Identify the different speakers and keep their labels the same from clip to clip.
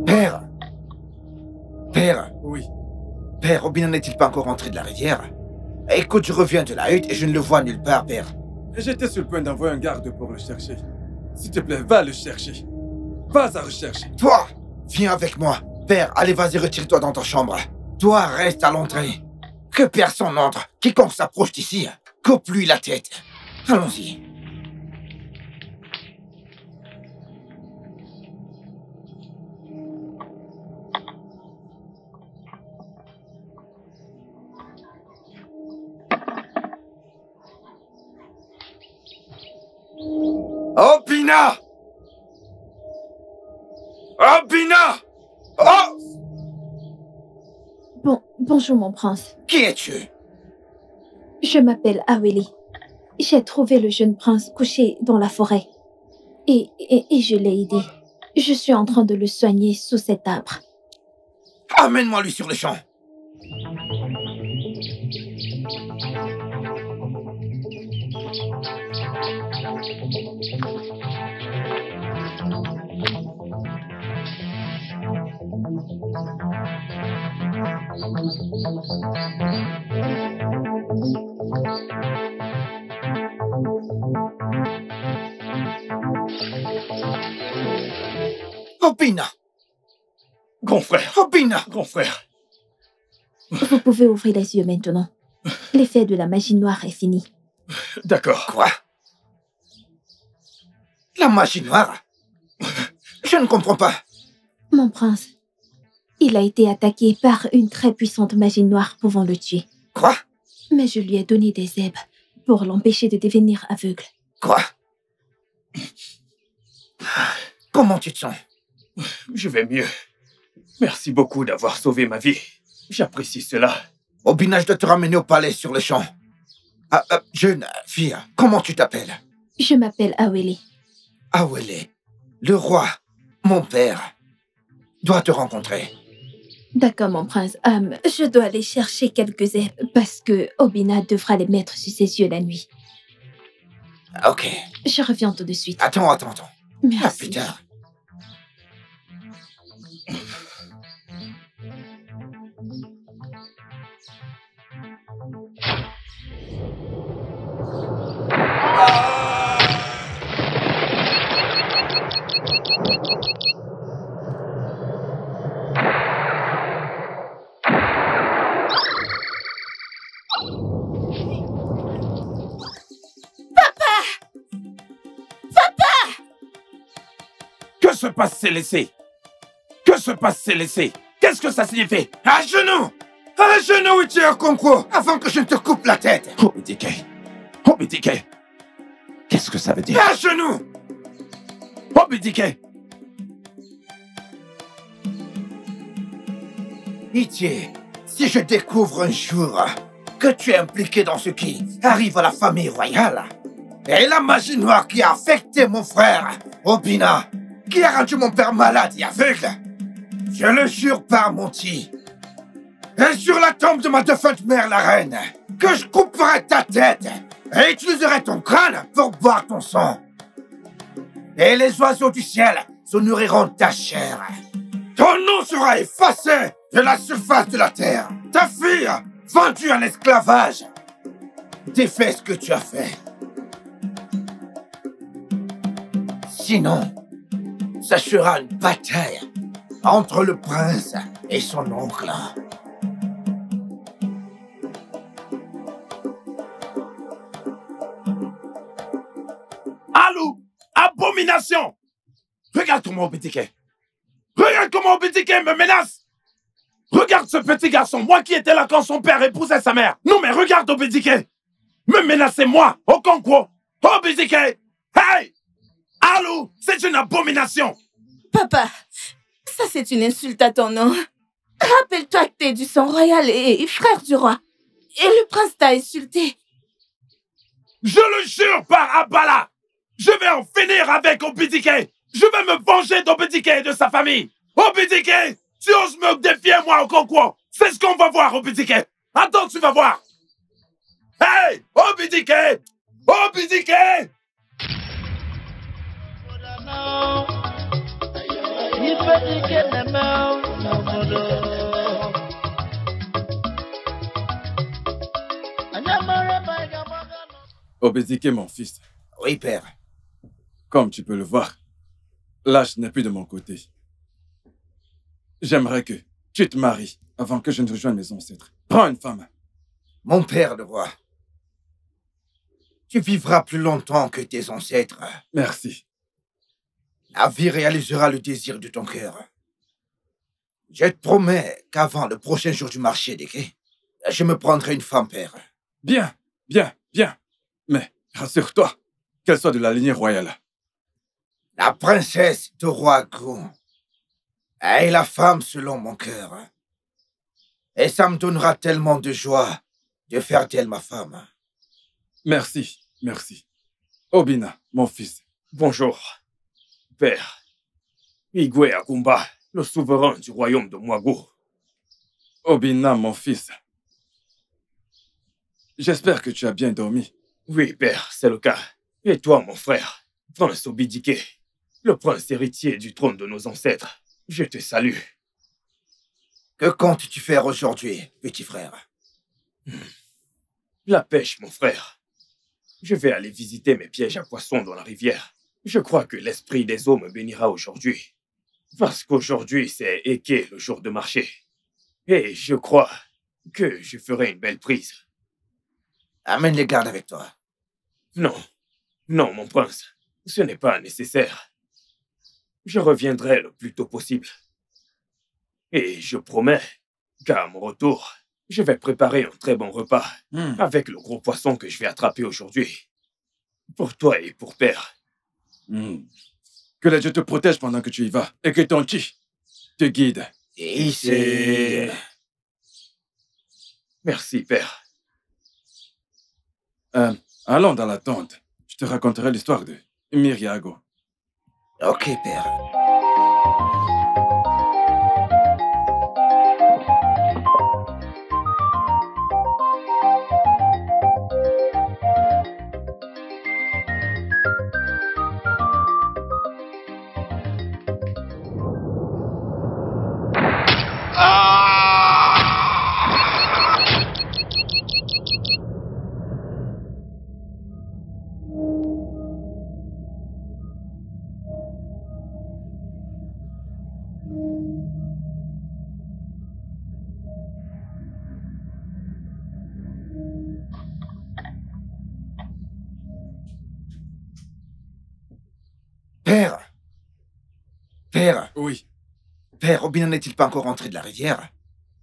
Speaker 1: Père! Père!
Speaker 2: Oui.
Speaker 1: Père, Obina n'est-il pas encore rentré de la rivière? Écoute, je reviens de la hutte et je ne le vois nulle part, Père.
Speaker 2: J'étais sur le point d'envoyer un garde pour le chercher. S'il te plaît, va le chercher. Va à rechercher.
Speaker 1: Toi, viens avec moi. Père, allez, vas-y, retire-toi dans ta chambre. Toi, reste à l'entrée. Que personne n'entre. Quiconque s'approche d'ici, coupe-lui la tête. Allons-y. Obina! Obina! Oh!
Speaker 3: Bonjour mon prince.
Speaker 1: Qui es-tu?
Speaker 3: Je m'appelle Aweli. J'ai trouvé le jeune prince couché dans la forêt. Et je l'ai aidé. Je suis en train de le soigner sous cet arbre.
Speaker 1: Amène-moi lui sur le champ. Obina!
Speaker 4: Grand frère!
Speaker 1: Obina!
Speaker 4: Grand frère!
Speaker 3: Vous pouvez ouvrir les yeux maintenant. L'effet de la magie noire est fini.
Speaker 4: D'accord.
Speaker 1: Quoi? La magie noire? Je ne comprends pas.
Speaker 3: Mon prince, il a été attaqué par une très puissante magie noire pouvant le tuer.
Speaker 1: Quoi?
Speaker 3: Mais je lui ai donné des herbes pour l'empêcher de devenir aveugle.
Speaker 1: Quoi? Comment tu te sens?
Speaker 4: Je vais mieux. Merci beaucoup d'avoir sauvé ma vie. J'apprécie cela.
Speaker 1: Obina, je dois te ramener au palais sur le champ. Jeune fille, comment tu t'appelles?
Speaker 3: Je m'appelle Aweli.
Speaker 1: Aweli, le roi, mon père, doit te rencontrer.
Speaker 3: D'accord, mon prince. Je dois aller chercher quelques herbes parce que Obina devra les mettre sur ses yeux la nuit.
Speaker 1: Ok.
Speaker 3: Je reviens tout de suite.
Speaker 1: Attends.
Speaker 3: Merci.
Speaker 1: À plus tard.
Speaker 4: Que se passe, Célesté? Que se passe, Célesté? Qu'est-ce que ça signifie?
Speaker 1: À genoux! À genoux, Ichiro Konko, avant que je ne te coupe la tête!
Speaker 4: Obidike! Obidike! Qu'est-ce que ça veut dire?
Speaker 1: À genoux!
Speaker 4: Obidike!
Speaker 1: Ichi, si je découvre un jour que tu es impliqué dans ce qui arrive à la famille royale, et la magie noire qui a affecté mon frère, Obina, qui a rendu mon père malade et aveugle, je le jure par Monty, et sur la tombe de ma défunte mère, la reine, que je couperai ta tête et utiliserai ton crâne pour boire ton sang. Et les oiseaux du ciel se nourriront de ta chair. Ton nom sera effacé de la surface de la terre. Ta fille, vendue en esclavage. Défais ce que tu as fait. Sinon, ça sera une bataille entre le prince et son oncle.
Speaker 5: Alou, abomination! Regarde comment Obidike. Regarde comment Obidike me menace. Regarde ce petit garçon, moi qui étais là quand son père épousait sa mère. Non mais regarde Obidike. Me menacer moi, Okonkwo. Obidike. Hey! Alou, c'est une abomination.
Speaker 6: Papa, ça c'est une insulte à ton nom. Rappelle-toi que t'es du sang royal et frère du roi. Et le prince t'a insulté.
Speaker 5: Je le jure par Abala. Je vais en finir avec Obidike. Je vais me venger d'Obidike et de sa famille. Obidike, tu oses me défier moi Okonkwo. C'est ce qu'on va voir Obidike. Attends, tu vas voir. Hey, Obidike. Obidike.
Speaker 2: Obidike, mon fils.
Speaker 1: Oui, père.
Speaker 2: Comme tu peux le voir, l'âge n'est plus de mon côté. J'aimerais que tu te maries avant que je ne rejoigne mes ancêtres. Prends une femme.
Speaker 1: Mon père le roi, tu vivras plus longtemps que tes ancêtres.
Speaker 2: Merci.
Speaker 1: La vie réalisera le désir de ton cœur. Je te promets qu'avant le prochain jour du marché des quais, je me prendrai une femme, père.
Speaker 2: Bien, bien, bien. Mais rassure-toi, qu'elle soit de la lignée royale.
Speaker 1: La princesse de roi Gon est la femme selon mon cœur. Et ça me donnera tellement de joie de faire d'elle ma femme.
Speaker 2: Merci, merci. Obina, mon fils.
Speaker 4: Bonjour, père. Igwe Akumba, le souverain du royaume de Mwago.
Speaker 2: Obina, mon fils. J'espère que tu as bien dormi.
Speaker 4: Oui, père, c'est le cas. Et toi, mon frère, prince Obidike, le prince héritier du trône de nos ancêtres, je te salue.
Speaker 1: Que comptes-tu faire aujourd'hui, petit frère?
Speaker 4: La pêche, mon frère. Je vais aller visiter mes pièges à poissons dans la rivière. Je crois que l'esprit des eaux me bénira aujourd'hui. Parce qu'aujourd'hui, c'est Eke, le jour de marché. Et je crois que je ferai une belle prise.
Speaker 1: Amène les gardes avec toi.
Speaker 4: Non, non, mon prince, ce n'est pas nécessaire. Je reviendrai le plus tôt possible. Et je promets qu'à mon retour, je vais préparer un très bon repas avec le gros poisson que je vais attraper aujourd'hui. Pour toi et pour père.
Speaker 2: Que les dieux te protègent pendant que tu y vas et que ton chi te guide.
Speaker 1: Ici.
Speaker 4: Merci, père.
Speaker 2: Allons dans la tente. Je te raconterai l'histoire de Miriago.
Speaker 1: Ok, père. Père! Père!
Speaker 2: Oui.
Speaker 1: Père, Obina n'est-il pas encore rentré de la rivière?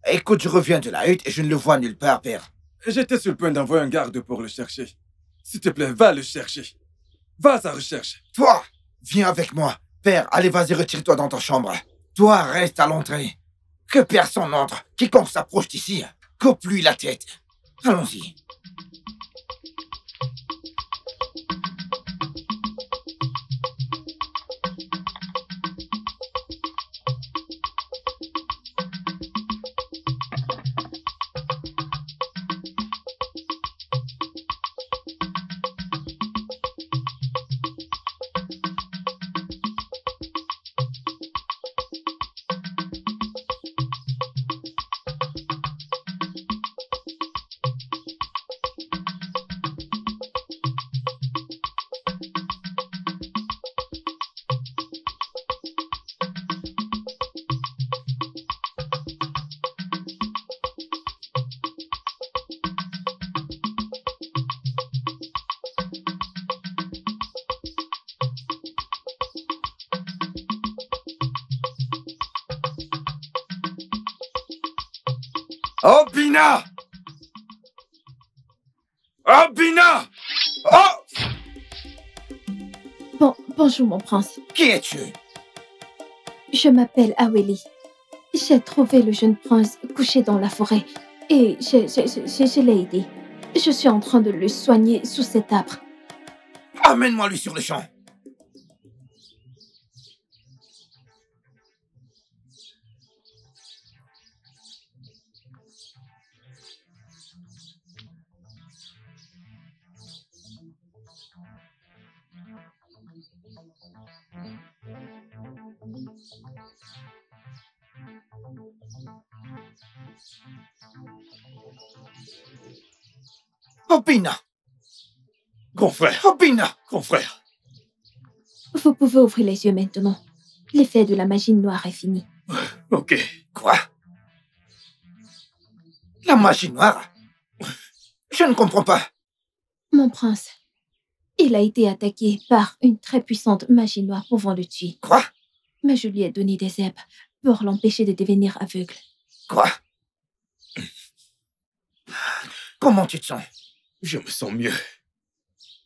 Speaker 1: Écoute, je reviens de la hutte et je ne le vois nulle part, père.
Speaker 2: J'étais sur le point d'envoyer un garde pour le chercher. S'il te plaît, va le chercher. Va à sa recherche.
Speaker 1: Toi, viens avec moi. Père, allez, vas-y, retire-toi dans ta chambre. Toi, reste à l'entrée. Que personne n'entre. Quiconque s'approche d'ici, coupe-lui la tête. Allons-y. Obina! Obina! Oh!
Speaker 3: Bonjour, mon prince.
Speaker 1: Qui es-tu?
Speaker 3: Je m'appelle Aweli. J'ai trouvé le jeune prince couché dans la forêt et je l'ai aidé. Je suis en train de le soigner sous cet arbre.
Speaker 1: Amène-moi lui sur le champ. Obina!
Speaker 4: Grand frère,
Speaker 1: Obina!
Speaker 4: grand frère.
Speaker 3: Vous pouvez ouvrir les yeux maintenant. L'effet de la magie noire est fini.
Speaker 4: Ok.
Speaker 1: Quoi? La magie noire? Je ne comprends pas.
Speaker 3: Mon prince, il a été attaqué par une très puissante magie noire pouvant le tuer.
Speaker 1: Quoi?
Speaker 3: Mais je lui ai donné des herbes pour l'empêcher de devenir aveugle.
Speaker 1: Quoi? Comment tu te sens?
Speaker 4: Je me sens mieux.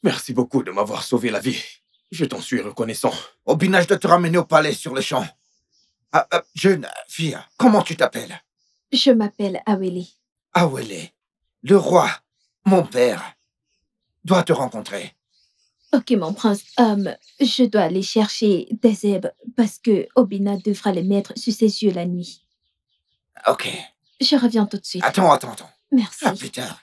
Speaker 4: Merci beaucoup de m'avoir sauvé la vie. Je t'en suis reconnaissant.
Speaker 1: Obina, je dois te ramener au palais sur le champ. Jeune fille, comment tu t'appelles?
Speaker 3: Je m'appelle Aweli.
Speaker 1: Awele, le roi, mon père, doit te rencontrer.
Speaker 3: Ok, mon prince, je dois aller chercher des herbes parce que Obina devra les mettre sur ses yeux la nuit.
Speaker 1: Ok.
Speaker 3: Je reviens tout de suite.
Speaker 1: Attends.
Speaker 3: Merci.
Speaker 1: À plus tard.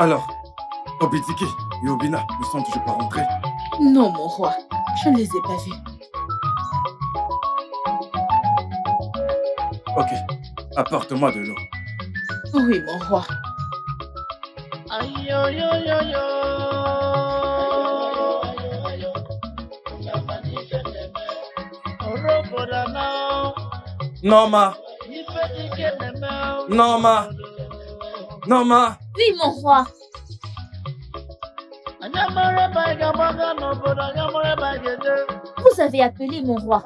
Speaker 2: Alors, Obidike et Obina ne sont toujours pas rentrés.
Speaker 6: Non, mon roi, je ne les ai pas vus.
Speaker 2: Ok, apporte-moi de l'eau.
Speaker 6: Oui, mon roi.
Speaker 2: Norma! Norma! Norma!
Speaker 3: Oui, mon roi. Vous avez appelé mon roi.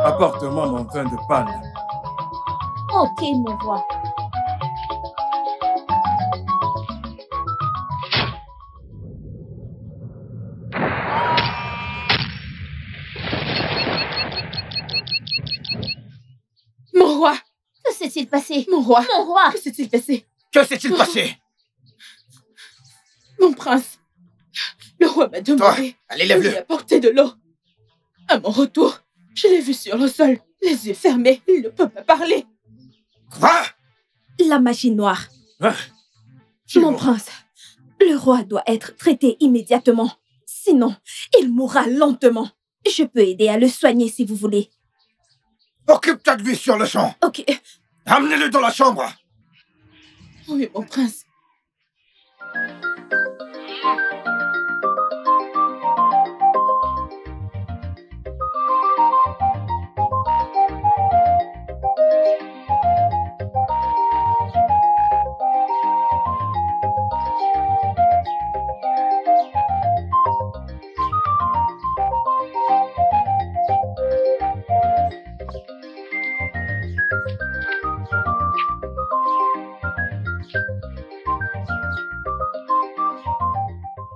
Speaker 2: Apporte-moi mon vin de palme.
Speaker 3: Ok, mon roi.
Speaker 6: Mon roi!
Speaker 3: Que s'est-il passé?
Speaker 6: Mon roi!
Speaker 3: Mon roi!
Speaker 6: Que s'est-il passé?
Speaker 1: Que s'est-il passé?
Speaker 6: Mon prince, le roi m'a demandé
Speaker 1: Allez,
Speaker 6: de lui
Speaker 1: lève-le.
Speaker 6: apporter de l'eau. À mon retour, je l'ai vu sur le sol, les yeux fermés, il ne peut pas parler.
Speaker 1: Quoi?
Speaker 3: La magie noire.
Speaker 4: Hein?
Speaker 3: Mon prince, le roi doit être traité immédiatement. Sinon, il mourra lentement. Je peux aider à le soigner si vous voulez.
Speaker 1: Occupe-toi de lui sur le champ.
Speaker 3: Ok.
Speaker 1: Amenez-le dans la chambre.
Speaker 6: Oui, mon prince.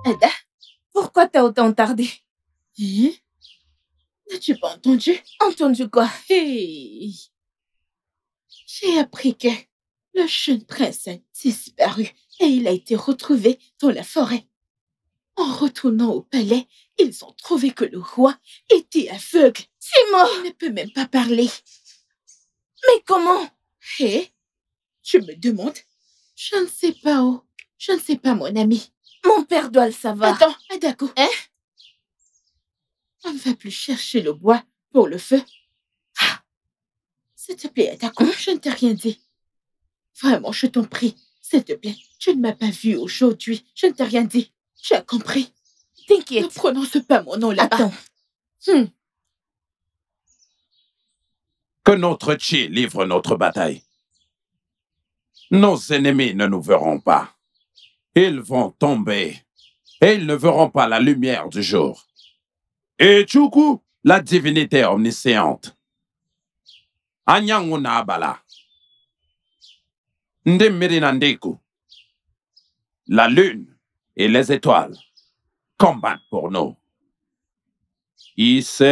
Speaker 6: Ada, pourquoi t'as autant tardé? Hein? N'as-tu pas entendu? Entendu quoi? Hey. J'ai appris que le jeune prince a disparu et il a été retrouvé dans la forêt. En retournant au palais, ils ont trouvé que le roi était aveugle. C'est mort! Il ne peut même pas parler. Mais comment? Hé, Tu me demandes? Je ne sais pas, oh. Je ne sais pas, mon ami. Mon père doit le savoir. Attends, Adako. Hein? On ne va plus chercher le bois pour le feu. Ah. S'il te plaît, Adako, je ne t'ai rien dit. Vraiment, je t'en prie. S'il te plaît, tu ne m'as pas vu aujourd'hui. Je ne t'ai rien dit. Tu as compris? T'inquiète. Ne prononce pas mon nom là-bas. Attends.
Speaker 5: Que notre Chi livre notre bataille. Nos ennemis ne nous verront pas. Ils vont tomber et ils ne verront pas la lumière du jour. Et Chuku, la divinité omnisciente. Anyanguna Abala. Ndimirinandiku. La lune et les étoiles combattent pour nous. Ici.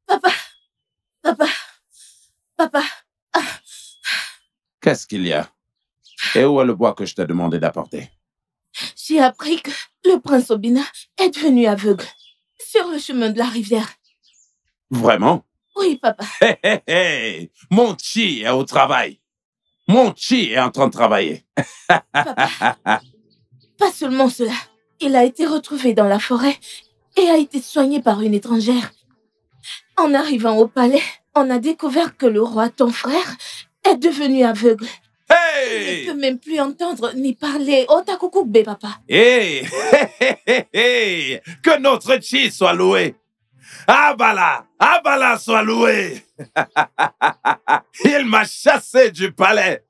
Speaker 6: Papa.
Speaker 5: Qu'est-ce qu'il y a? Et où est le bois que je t'ai demandé d'apporter?
Speaker 6: J'ai appris que le prince Obina est devenu aveugle sur le chemin de la rivière.
Speaker 5: Vraiment?
Speaker 6: Oui, papa.
Speaker 5: Hey. Mon chi est au travail. Mon chi est en train de travailler.
Speaker 6: Papa, pas seulement cela. Il a été retrouvé dans la forêt et a été soigné par une étrangère. En arrivant au palais, on a découvert que le roi, ton frère, est devenu aveugle.
Speaker 5: Hey!
Speaker 6: Il ne peut même plus entendre ni parler. Otakukube, papa.
Speaker 5: Hey! Que notre chi soit loué. Abala soit loué. Il m'a chassé du palais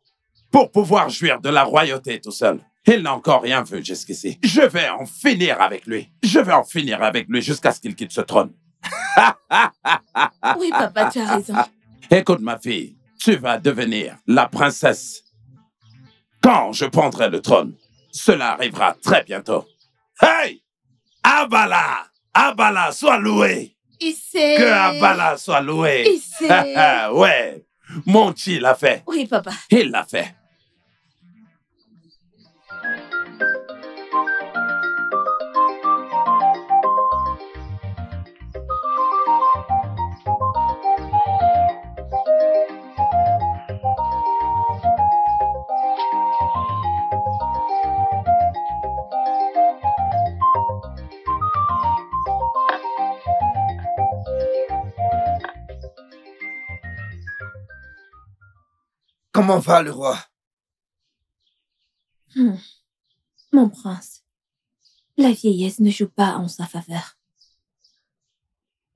Speaker 5: pour pouvoir jouir de la royauté tout seul. Il n'a encore rien vu jusqu'ici. Je vais en finir avec lui. Je vais en finir avec lui jusqu'à ce qu'il quitte ce trône.
Speaker 6: Oui, papa, tu as raison.
Speaker 5: Écoute, ma fille, tu vas devenir la princesse. Quand je prendrai le trône, cela arrivera très bientôt. Hey! Abala, sois loué.
Speaker 6: Ici.
Speaker 5: Que Abala soit loué.
Speaker 6: Ici.
Speaker 5: Ouais, mon chi l'a fait.
Speaker 6: Oui, papa.
Speaker 5: Il l'a fait.
Speaker 1: Comment va le roi?
Speaker 3: Mon prince, la vieillesse ne joue pas en sa faveur.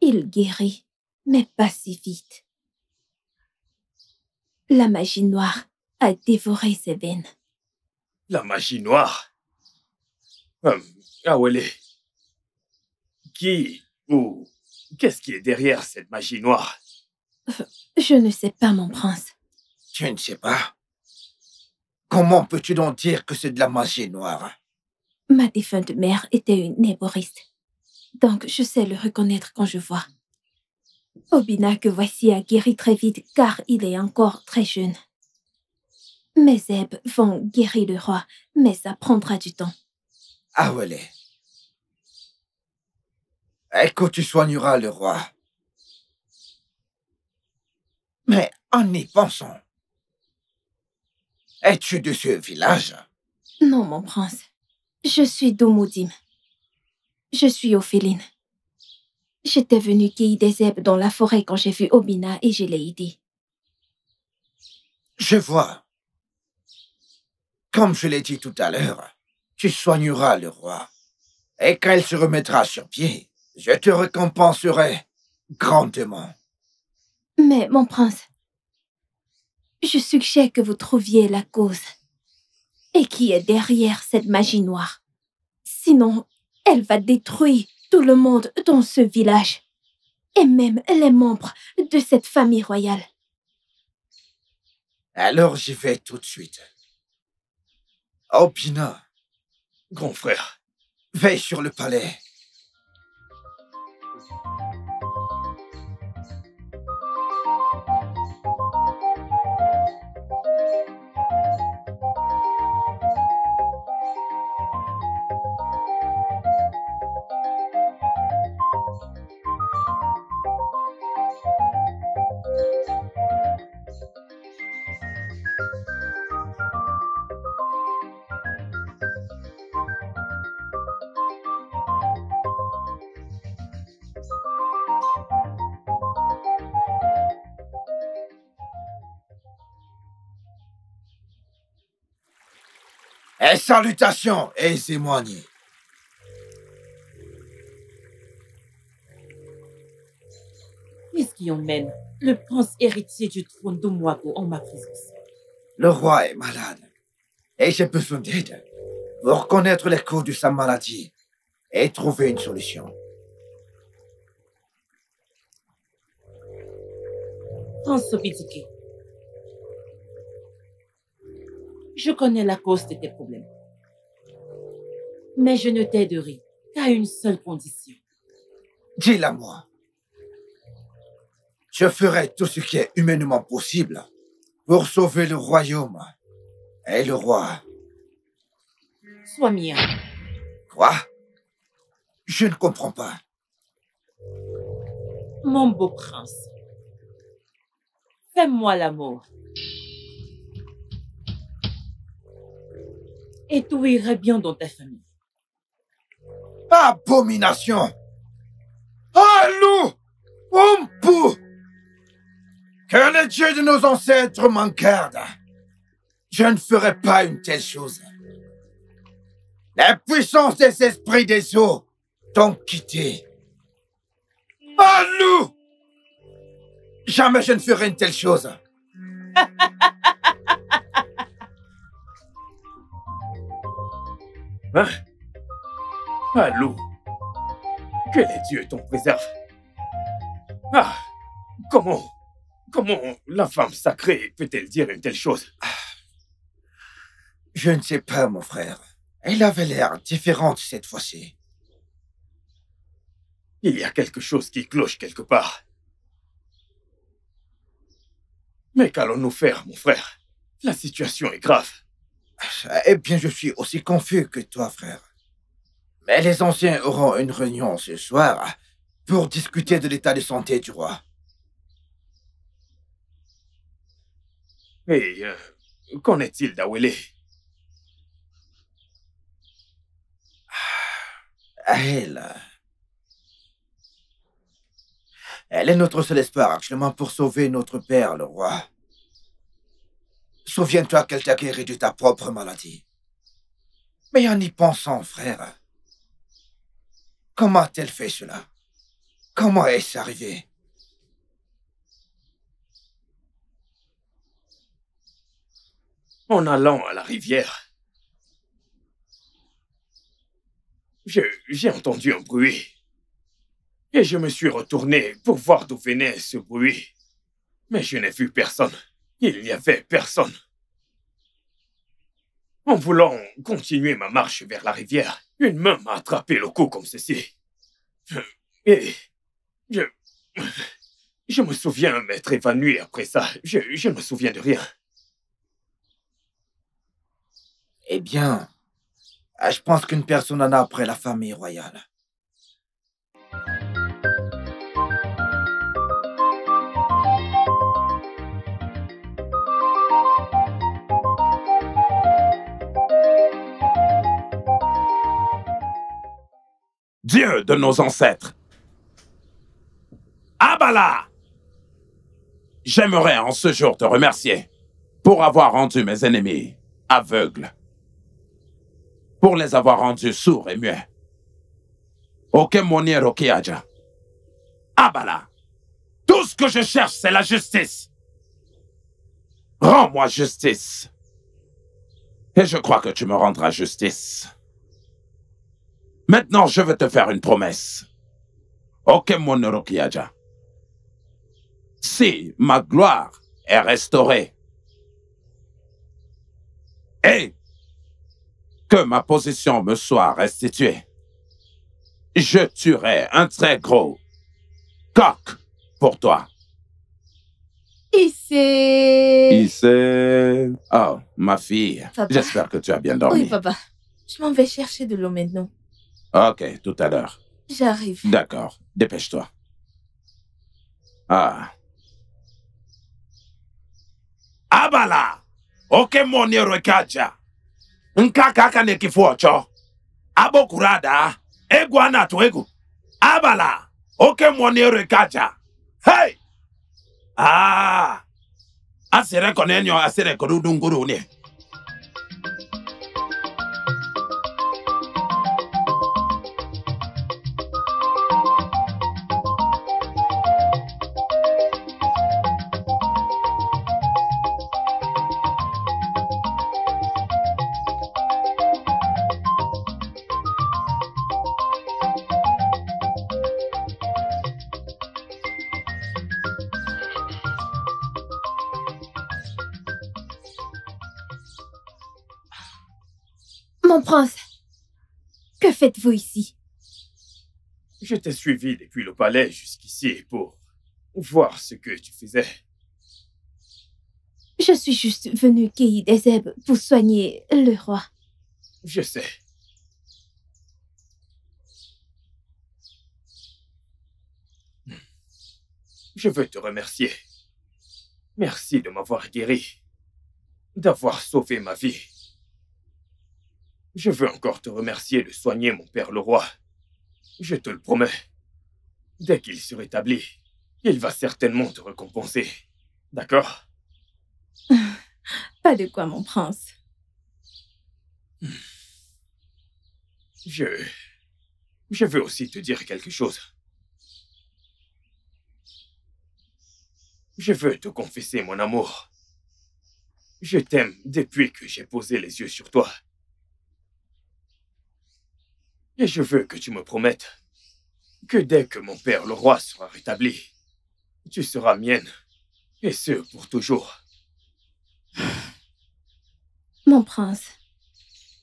Speaker 3: Il guérit, mais pas si vite. La magie noire a dévoré ses veines.
Speaker 4: La magie noire? Awele. Qui ou qu'est-ce qui est derrière cette magie noire?
Speaker 3: Je ne sais pas, mon prince.
Speaker 1: Tu ne sais pas? Comment peux-tu donc dire que c'est de la magie noire?
Speaker 3: Ma défunte mère était une néboriste. Donc, je sais le reconnaître quand je vois. Obina que voici a guéri très vite car il est encore très jeune. Mes Zeb vont guérir le roi, mais ça prendra du temps.
Speaker 1: Awele. Écoute, tu soigneras le roi. Mais en y pensant, es-tu de ce village?
Speaker 3: Non, mon prince. Je suis d'Omoudim. Je suis Ophéline. J'étais venue cueillir des herbes dans la forêt quand j'ai vu Obina et je l'ai aidé.
Speaker 1: Je vois. Comme je l'ai dit tout à l'heure, tu soigneras le roi. Et quand il se remettra sur pied, je te récompenserai grandement.
Speaker 3: Mais, mon prince, je suggère que vous trouviez la cause. Et qui est derrière cette magie noire. Sinon, elle va détruire tout le monde dans ce village. Et même les membres de cette famille royale.
Speaker 1: Alors j'y vais tout de suite. Obina,
Speaker 4: Grand frère.
Speaker 1: veille sur le palais. Et salutations, Ezemwani.
Speaker 6: Qu'est-ce qui emmène le prince héritier du trône d'Omwago en ma présence?
Speaker 1: Le roi est malade. Et j'ai besoin d'aide pour connaître les causes de sa maladie et trouver une solution.
Speaker 6: Prince Obidike, je connais la cause de tes problèmes. Mais je ne t'aiderai qu'à une seule condition.
Speaker 1: Dis-la moi. Je ferai tout ce qui est humainement possible pour sauver le royaume et le roi.
Speaker 6: Sois mien.
Speaker 1: Quoi? Je ne comprends pas.
Speaker 6: Mon beau prince, fais-moi l'amour. Et tout irait bien dans ta famille.
Speaker 1: Abomination! Alou! Ompu! Que les dieux de nos ancêtres m'en gardent. Je ne ferai pas une telle chose. La puissance des esprits des eaux t'ont quitté. Alou! Jamais je ne ferai une telle chose.
Speaker 4: Hein? Allô? Que les dieux t'en préservent. Ah! Comment la femme sacrée peut-elle dire une telle chose?
Speaker 1: Je ne sais pas, mon frère. Elle avait l'air différente cette fois-ci.
Speaker 4: Il y a quelque chose qui cloche quelque part. Mais qu'allons-nous faire, mon frère? La situation est grave.
Speaker 1: Eh bien, je suis aussi confus que toi, frère. Mais les anciens auront une réunion ce soir pour discuter de l'état de santé du roi.
Speaker 4: Et qu'en est-il d'Awele?
Speaker 1: Elle est notre seul espoir actuellement pour sauver notre père, le roi. Souviens-toi qu'elle t'a guéri de ta propre maladie. Mais en y pensant, frère, comment a-t-elle fait cela? Comment est-ce arrivé?
Speaker 4: En allant à la rivière, j'ai entendu un bruit. Et je me suis retourné pour voir d'où venait ce bruit. Mais je n'ai vu personne. Il n'y avait personne. En voulant continuer ma marche vers la rivière, une main m'a attrapé le cou comme ceci. Et je me souviens m'être évanoui après ça. Je ne me souviens de rien.
Speaker 1: Eh bien, je pense qu'une personne en a après la famille royale.
Speaker 5: Dieu de nos ancêtres. Abala! J'aimerais en ce jour te remercier pour avoir rendu mes ennemis aveugles, pour les avoir rendus sourds et muets. Okemoni Rokiaja. Abala! Tout ce que je cherche, c'est la justice. Rends-moi justice. Et je crois que tu me rendras justice. Maintenant, je veux te faire une promesse. Okemoni Rokiaja. Si ma gloire est restaurée et que ma position me soit restituée, je tuerai un très gros coq pour toi. Issé. Oh, ma fille.
Speaker 6: Papa.
Speaker 5: J'espère que tu as bien dormi.
Speaker 6: Oui, papa. Je m'en vais chercher de l'eau maintenant.
Speaker 5: Ok, tout à l'heure.
Speaker 6: J'arrive.
Speaker 5: D'accord, dépêche-toi. Ah. Abala! oke moni rekaja. Nkaka ne kifuocho. Abo kurada. Egu anatu egu. Abala. Oke moni rekaja. Hey! Ah! Asere konenyo asere korudunguru ne.
Speaker 3: Mon prince, que faites-vous ici?
Speaker 4: Je t'ai suivi depuis le palais jusqu'ici pour voir ce que tu faisais.
Speaker 3: Je suis juste venue cueillir des herbes pour soigner le roi.
Speaker 4: Je sais. Je veux te remercier. Merci de m'avoir guéri, d'avoir sauvé ma vie. Je veux encore te remercier de soigner mon père le roi. Je te le promets. Dès qu'il se rétablit, il va certainement te récompenser. D'accord?
Speaker 3: Pas de quoi, mon prince.
Speaker 4: Je veux aussi te dire quelque chose. Je veux te confesser mon amour. Je t'aime depuis que j'ai posé les yeux sur toi. Et je veux que tu me promettes que dès que mon père le roi sera rétabli, tu seras mienne, et ce pour toujours.
Speaker 3: Mon prince,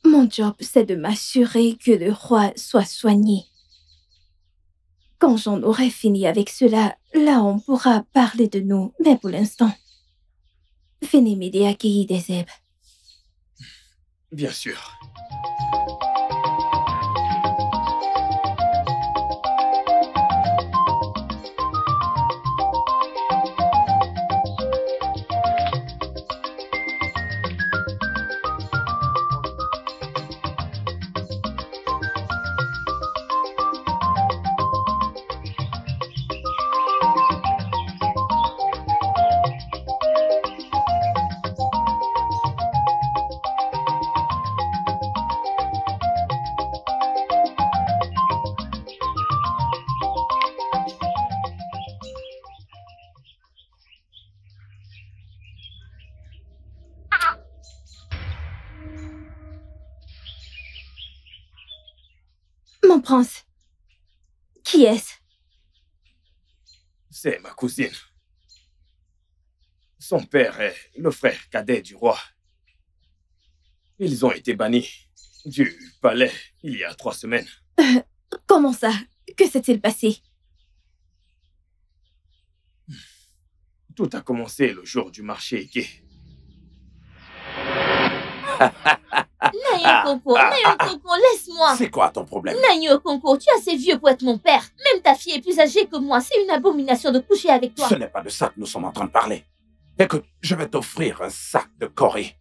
Speaker 3: mon job, c'est de m'assurer que le roi soit soigné. Quand j'en aurai fini avec cela, là on pourra parler de nous. Mais pour l'instant, venez m'aider à cueillir des herbes.
Speaker 4: Bien sûr.
Speaker 3: Mon prince, qui est-ce?
Speaker 4: C'est ma cousine. Son père est le frère cadet du roi. Ils ont été bannis du palais il y a 3 semaines.
Speaker 3: Comment ça? Que s'est-il passé?
Speaker 4: Tout a commencé le jour du marché gay.
Speaker 6: Nayo Koko, laisse-moi.
Speaker 5: C'est quoi ton problème?
Speaker 6: Nayo Koko, tu es assez vieux pour être mon père. Même ta fille est plus âgée que moi. C'est une abomination de coucher avec toi.
Speaker 5: Ce n'est pas de ça que nous sommes en train de parler. Écoute, je vais t'offrir un sac de Corée.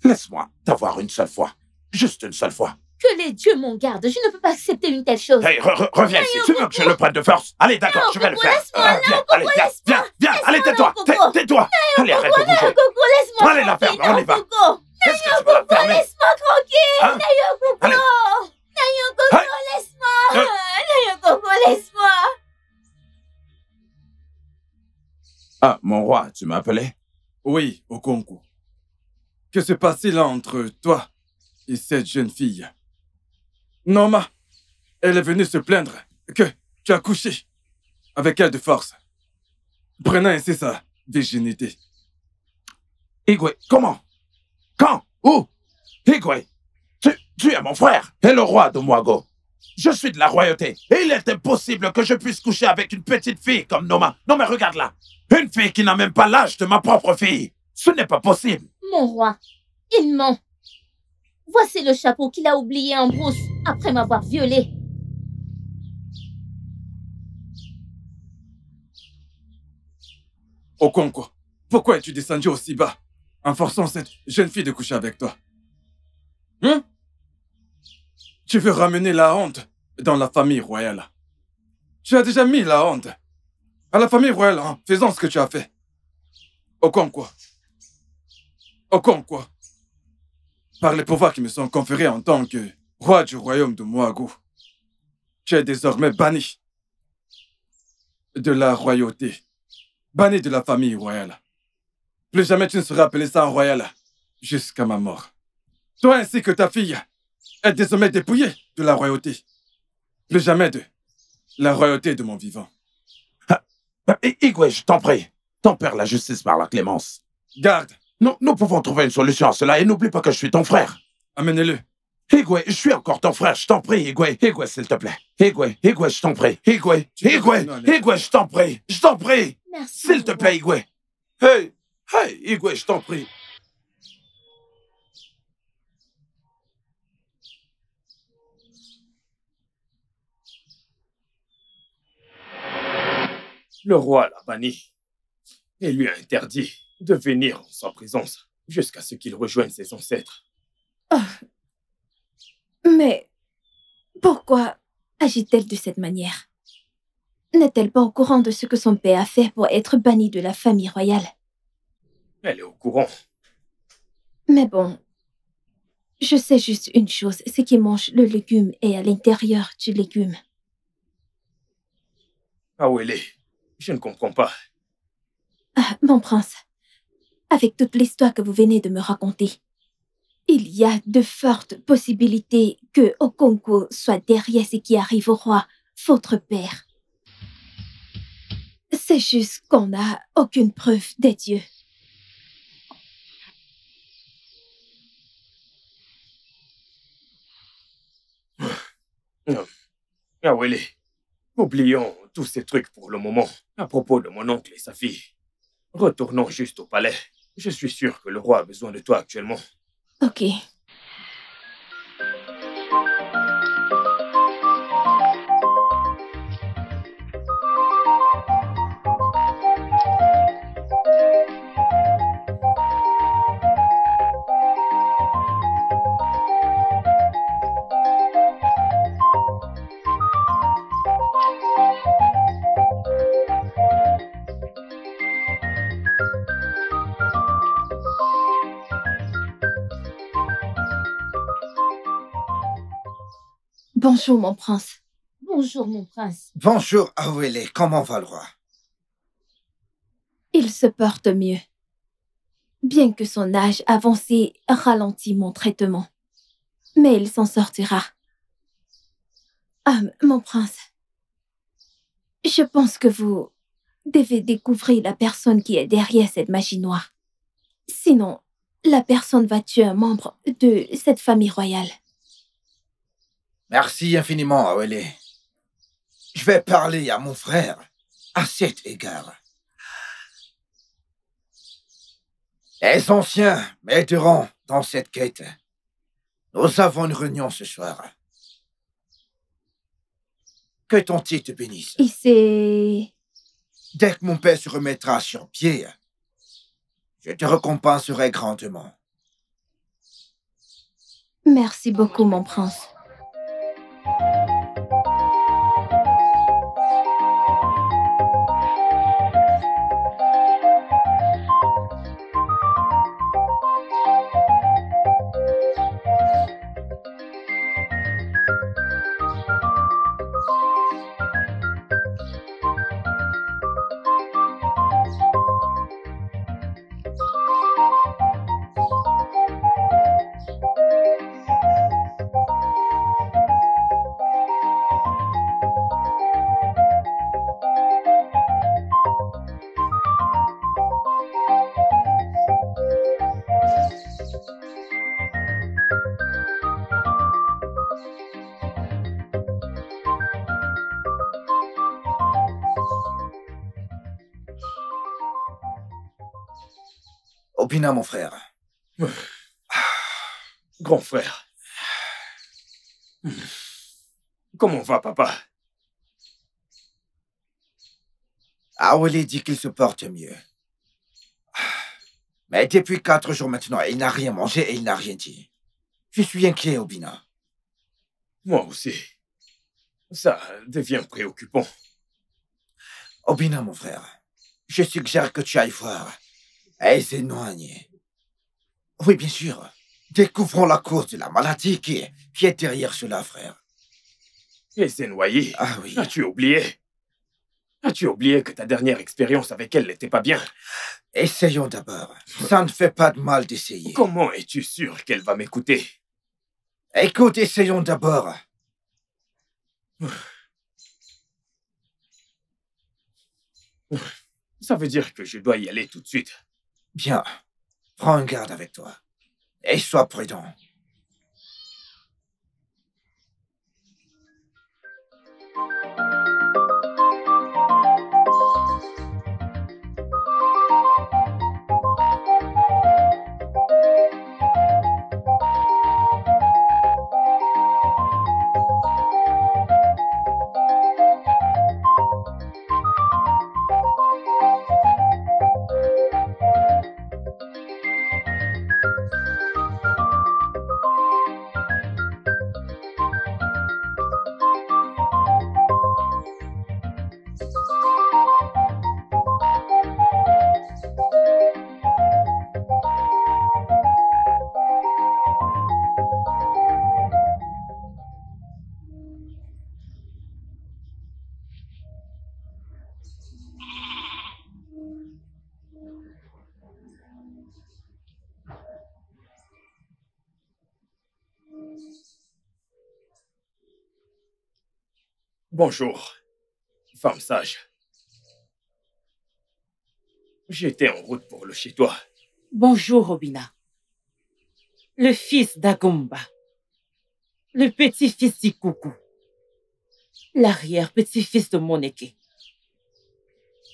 Speaker 5: Laisse-moi t'avoir une seule fois. Juste une seule fois.
Speaker 6: Que les dieux m'en gardent. Je ne peux pas accepter une telle chose.
Speaker 5: Hey, reviens ici. Tu veux que je le prenne de force? Allez, d'accord, je vais le faire. Viens, allez, viens, allez, tais-toi. Tais-toi. Allez, arrête de bouger.
Speaker 6: Koko, laisse-moi.
Speaker 5: Allez, la ferme, on y va. Qu'est-ce que tu
Speaker 6: Koko,
Speaker 5: vas fermer?
Speaker 6: laisse-moi tranquille.
Speaker 5: Hein?
Speaker 6: Nayo Koko.
Speaker 5: Allez.
Speaker 6: Nayo Koko,
Speaker 5: Hey.
Speaker 6: laisse-moi. Nayo Koko, laisse-moi.
Speaker 5: Ah, mon roi, tu m'appelais?
Speaker 2: Oui, Okonko. Que se passe-t-il entre toi et cette jeune fille? Norma, elle est venue se plaindre que tu as couché avec elle de force, prenant ainsi sa virginité.
Speaker 5: Igwe, comment? Quand? Où? Igwe, tu es mon frère et le roi de Mwago. Je suis de la royauté et il est impossible que je puisse coucher avec une petite fille comme Noma. Non mais regarde-la, une fille qui n'a même pas l'âge de ma propre fille. Ce n'est pas possible.
Speaker 6: Mon roi, il ment. Voici le chapeau qu'il a oublié en brousse après m'avoir violée.
Speaker 2: Okonko, pourquoi es-tu descendu aussi bas en forçant cette jeune fille de coucher avec toi. Hein? Tu veux ramener la honte dans la famille royale. Tu as déjà mis la honte à la famille royale en faisant ce que tu as fait. Okonkwo. Okonkwo. Par les pouvoirs qui me sont conférés en tant que roi du royaume de Moagu, tu es désormais banni de la royauté, banni de la famille royale. Plus jamais tu ne seras appelé ça un royal jusqu'à ma mort. Toi ainsi que ta fille êtes désormais dépouillés de la royauté. Plus jamais de la royauté de mon vivant.
Speaker 5: Igwe, je t'en prie. Tempère la justice par la clémence.
Speaker 2: Garde.
Speaker 5: Nous pouvons trouver une solution à cela et n'oublie pas que je suis ton frère.
Speaker 2: Amenez-le.
Speaker 5: Igwe, je suis encore ton frère, je t'en prie, Igwe. Igwe, s'il te plaît. Igwe, je t'en prie. Igwe, je t'en prie. Je t'en prie.
Speaker 6: Merci.
Speaker 5: S'il te plaît, Igwe. Hey, Igwe, je t'en prie.
Speaker 4: Le roi l'a banni et lui a interdit de venir en sa présence jusqu'à ce qu'il rejoigne ses ancêtres.
Speaker 3: Oh. Mais pourquoi agit-elle de cette manière? N'est-elle pas au courant de ce que son père a fait pour être banni de la famille royale?
Speaker 4: Elle est au courant.
Speaker 3: Mais bon, je sais juste une chose, c'est qu'il mange le légume est à l'intérieur du légume.
Speaker 4: Awele, je ne comprends pas.
Speaker 3: Ah, mon prince, avec toute l'histoire que vous venez de me raconter, il y a de fortes possibilités que Okonkwo soit derrière ce qui arrive au roi, votre père. C'est juste qu'on n'a aucune preuve des dieux.
Speaker 4: Awele, oublions tous ces trucs pour le moment à propos de mon oncle et sa fille. Retournons juste au palais. Je suis sûr que le roi a besoin de toi actuellement.
Speaker 3: Ok. Bonjour, mon prince.
Speaker 6: Bonjour, mon prince.
Speaker 1: Bonjour, Awele. Comment va le roi?
Speaker 3: Il se porte mieux. Bien que son âge avancé ralentit mon traitement. Mais il s'en sortira. Ah, mon prince. Je pense que vous devez découvrir la personne qui est derrière cette magie noire. Sinon, la personne va tuer un membre de cette famille royale.
Speaker 1: Merci infiniment, Awele. Je vais parler à mon frère à cet égard. Les anciens m'aideront dans cette quête. Nous avons une réunion ce soir. Que ton titre te bénisse.
Speaker 3: Et c'est...
Speaker 1: Dès que mon père se remettra sur pied, je te récompenserai grandement.
Speaker 3: Merci beaucoup, mon prince.
Speaker 1: Obina, mon frère.
Speaker 4: Grand frère. Comment va, papa?
Speaker 1: Awele dit qu'il se porte mieux. Mais depuis 4 jours maintenant, il n'a rien mangé et il n'a rien dit. Je suis inquiet, Obina.
Speaker 4: Moi aussi. Ça devient préoccupant.
Speaker 1: Obina, mon frère, je suggère que tu ailles voir et s'éloigner. Oui, bien sûr. Découvrons la cause de la maladie qui est derrière cela, frère.
Speaker 4: Et c'est noyé.
Speaker 1: Ah oui.
Speaker 4: As-tu oublié? As-tu oublié que ta dernière expérience avec elle n'était pas bien?
Speaker 1: Essayons d'abord. Ça ne fait pas de mal d'essayer.
Speaker 4: Comment es-tu sûr qu'elle va m'écouter?
Speaker 1: Écoute, essayons d'abord.
Speaker 4: Ça veut dire que je dois y aller tout de suite.
Speaker 1: Bien. Prends un garde avec toi. Et sois prudent.
Speaker 4: Bonjour, femme sage. J'étais en route pour le chez-toi.
Speaker 6: Bonjour, Obina. Le fils d'Agomba. Le petit-fils d'Ikuku. L'arrière-petit-fils de Moneke.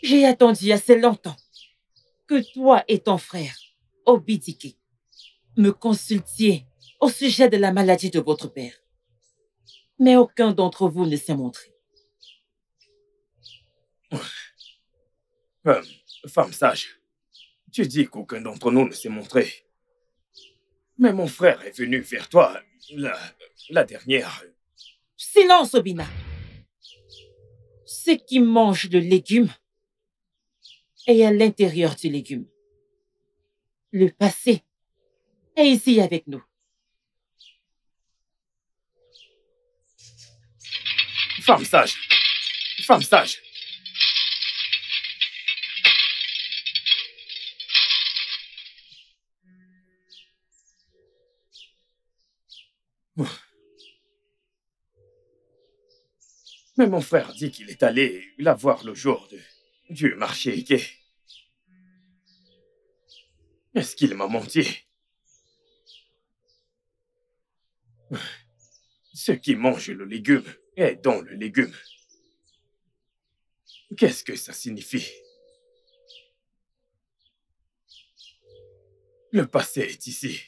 Speaker 6: J'ai attendu assez longtemps que toi et ton frère, Obidike, me consultiez au sujet de la maladie de votre père. Mais aucun d'entre vous ne s'est montré.
Speaker 4: Femme sage, tu dis qu'aucun d'entre nous ne s'est montré. Mais mon frère est venu vers toi la dernière.
Speaker 6: Silence, Obina. Ce qui mange le légume est à l'intérieur du légume. Le passé est ici avec nous.
Speaker 4: Femme sage, femme sage. Mais mon frère dit qu'il est allé la voir le jour du marché gay. Est-ce qu'il m'a menti? Ce qui mange le légume est dans le légume. Qu'est-ce que ça signifie? Le passé est ici.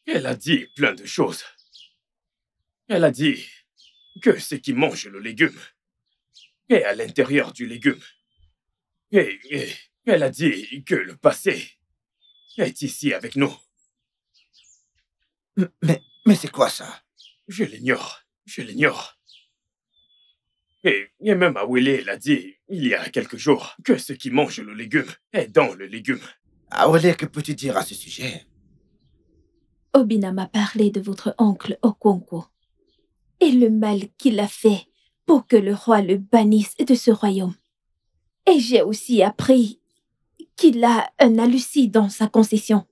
Speaker 4: Elle a dit plein de choses. Elle a dit que ce qui mange le légume est à l'intérieur du légume. Et elle a dit que le passé est ici avec nous.
Speaker 1: Mais c'est quoi ça?
Speaker 4: Je l'ignore. Et même Awele l'a dit il y a quelques jours que ce qui mange le légume est dans le légume.
Speaker 1: Awele, que peux-tu dire à ce sujet?
Speaker 3: Obina m'a parlé de votre oncle Okonkwo et le mal qu'il a fait pour que le roi le bannisse de ce royaume. Et j'ai aussi appris qu'il a un Alusi dans sa concession.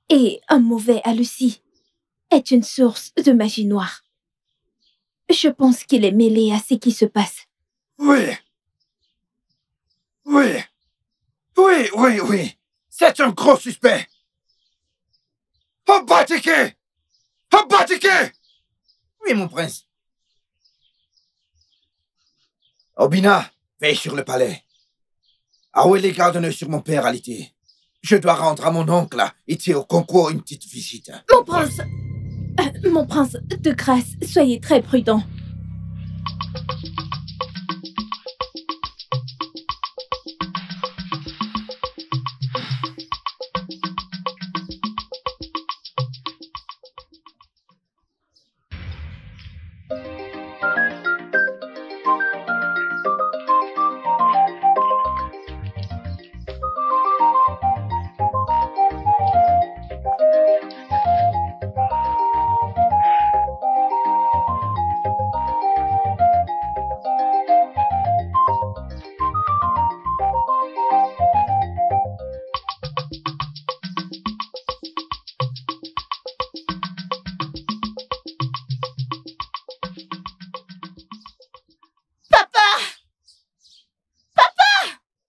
Speaker 3: Et un mauvais Alusi est une source de magie noire. Je pense qu'il est mêlé à ce qui se passe.
Speaker 1: Oui. C'est un gros suspect. Obadike! Oui, mon prince. Obina, veille sur le palais. Awele garde un œil sur mon père, Alité. Je dois rendre à mon oncle, Ité au concours, une petite visite.
Speaker 3: Mon prince, de grâce, soyez très prudent.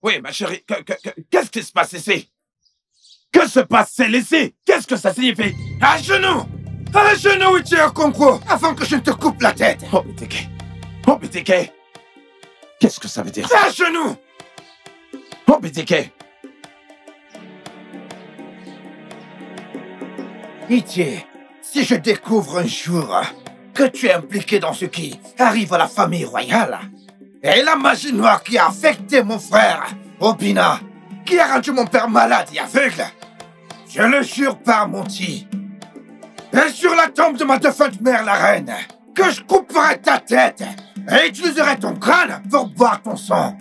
Speaker 5: Oui, ma chérie, qu'est-ce qui se passe ici? Que se passe-t-il ici? Qu'est-ce que ça signifie?
Speaker 1: À genoux! À genoux, Ité au concours, avant que je ne te coupe la tête!
Speaker 5: Oh, BTK! Oh, BTK! Qu'est-ce que ça veut dire?
Speaker 1: À genoux!
Speaker 5: Oh, BTK!
Speaker 1: Ité, si je découvre un jour que tu es impliqué dans ce qui arrive à la famille royale, et la magie noire qui a affecté mon frère, Obina, qui a rendu mon père malade et aveugle, je le jure par Monty, et sur la tombe de ma défunte mère, la reine, que je couperai ta tête et utiliserai ton crâne pour boire ton sang.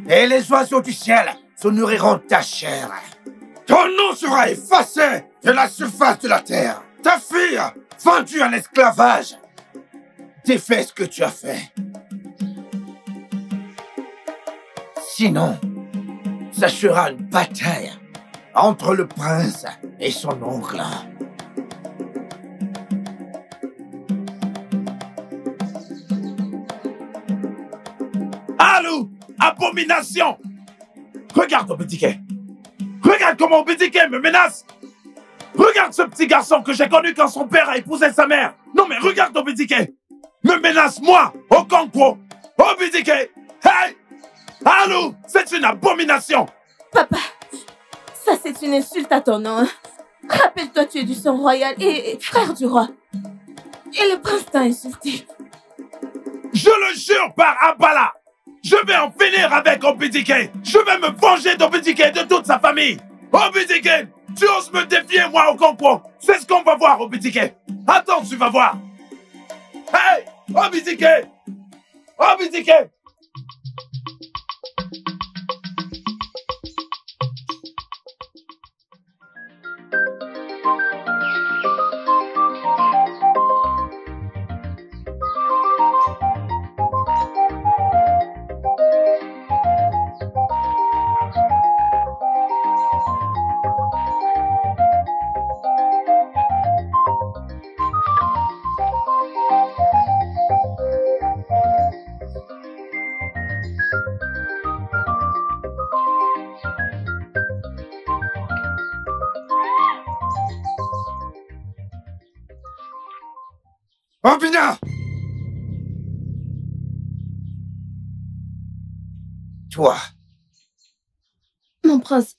Speaker 1: Et les oiseaux du ciel se nourriront de ta chair. Ton nom sera effacé de la surface de la terre. Ta fille, vendue en esclavage. Défais ce que tu as fait. Sinon, ça sera une bataille entre le prince et son oncle.
Speaker 5: Alou! Abomination! Regarde Obédiquet! Regarde comment Obédiquet me menace! Regarde ce petit garçon que j'ai connu quand son père a épousé sa mère! Non mais regarde Obédiquet! Me menace moi, Okonkwo! Obédiquet! Hey! Alou! C'est une abomination!
Speaker 6: Papa, ça c'est une insulte à ton nom. Rappelle-toi, tu es du sang royal et frère du roi. Et le prince t'a insulté.
Speaker 5: Je le jure par Abala! Je vais en finir avec Obédiquet! Je vais me venger d'Obédiquet et de toute sa famille! Obédiquet! Tu oses me défier, moi, Okonkwo! C'est ce qu'on va voir, Obédiquet! Attends, tu vas voir! Hey! Obédiquet! Obédiquet!
Speaker 1: Obina! Toi,
Speaker 3: Mon prince,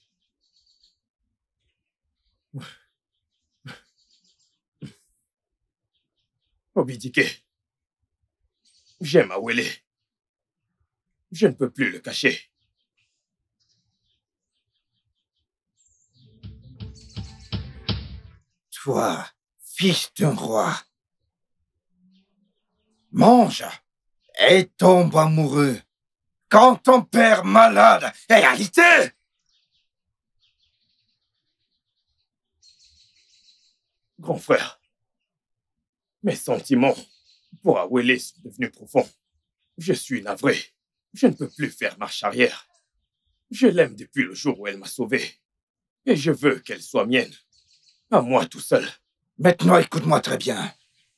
Speaker 4: Obédiquet, j'aime Awele. Je ne peux plus le cacher.
Speaker 1: toi, fils d'un roi, mange et tombe amoureux quand ton père malade est alité.
Speaker 4: Grand frère, mes sentiments pour Awele sont devenus profonds. Je suis navré. Je ne peux plus faire marche arrière. Je l'aime depuis le jour où elle m'a sauvé. Et je veux qu'elle soit mienne. À moi tout seul.
Speaker 1: Maintenant, écoute-moi très bien,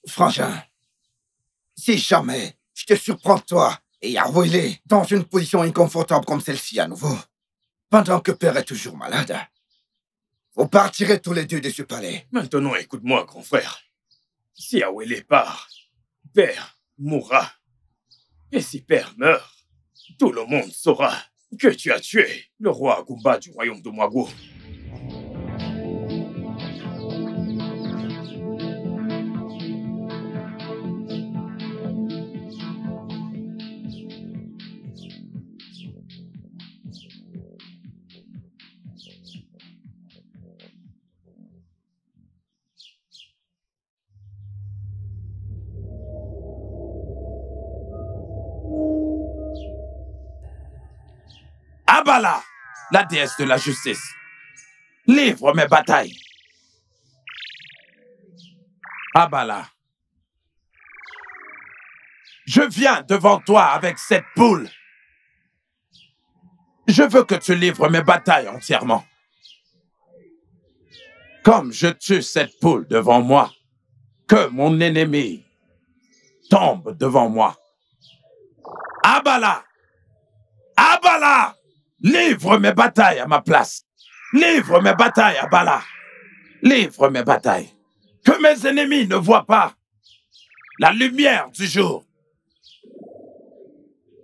Speaker 1: frangin. Si jamais je te surprends, toi et Awele, dans une position inconfortable comme celle-ci à nouveau, pendant que père est toujours malade, vous partirez tous les deux de ce palais.
Speaker 4: Maintenant, écoute-moi, grand frère. Si Awele part, père mourra. Et si père meurt, tout le monde saura. que tu as tué le roi Agumba du royaume de Mwago.
Speaker 5: Abala, la déesse de la justice, livre mes batailles. Abala, je viens devant toi avec cette poule. Je veux que tu livres mes batailles entièrement. Comme je tue cette poule devant moi, que mon ennemi tombe devant moi. Abala, Abala, livre mes batailles à ma place. Livre mes batailles, Abala. Livre mes batailles. Que mes ennemis ne voient pas la lumière du jour.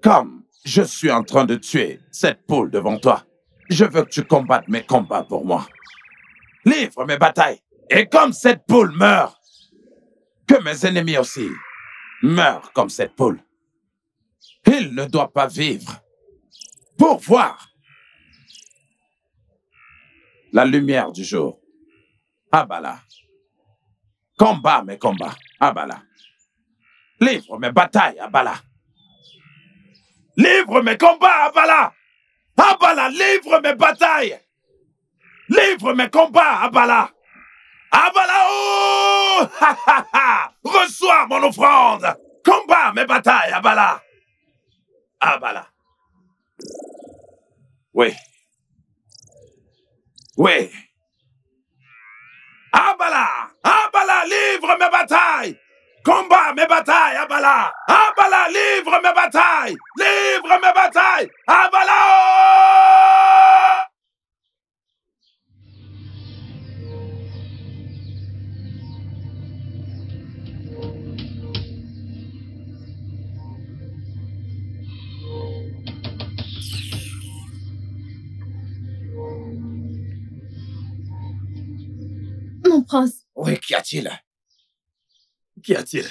Speaker 5: Comme je suis en train de tuer cette poule devant toi, je veux que tu combattes mes combats pour moi. Livre mes batailles. Et comme cette poule meurt, que mes ennemis aussi meurent comme cette poule. Il ne doit pas vivre pour voir la lumière du jour. Abala. Combat mes combats. Abala. Livre mes batailles, Abala. Livre mes combats, Abala. Abala, livre mes batailles. Livre mes combats, Abala. Abala, oh! Ha, ha, ha! Reçois mon offrande. Combat mes batailles, Abala. Abala. Oui. Oui. Abala! Abala, livre mes batailles! Combat mes batailles, Abala! Abala, livre mes batailles! Livre mes batailles! Abala!
Speaker 3: Mon prince,
Speaker 1: Oui, qu'y a-t-il?
Speaker 4: Qu'y a-t-il?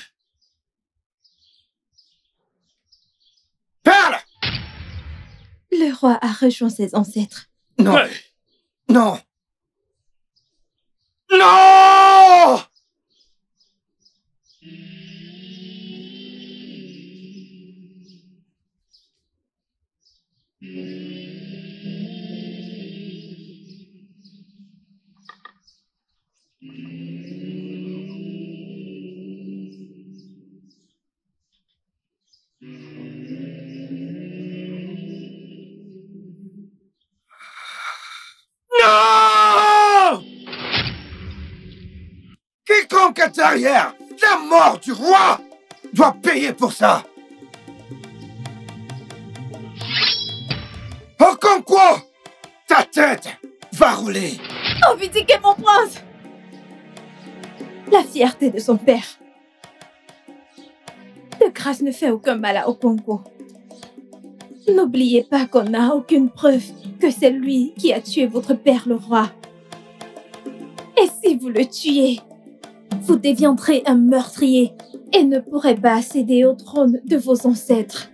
Speaker 1: Parle!
Speaker 3: le roi a rejoint ses ancêtres.
Speaker 1: Non,
Speaker 4: Hey!
Speaker 1: non, non! Non! Quiconque est derrière la mort du roi doit payer pour ça. Okonkwo, ta tête va rouler.
Speaker 3: Obidike, mon prince! La fierté de son père. De grâce ne fait aucun mal à Okonkwo. N'oubliez pas qu'on n'a aucune preuve que c'est lui qui a tué votre père le roi. Et si vous le tuez, vous deviendrez un meurtrier et ne pourrez pas accéder au trône de vos ancêtres.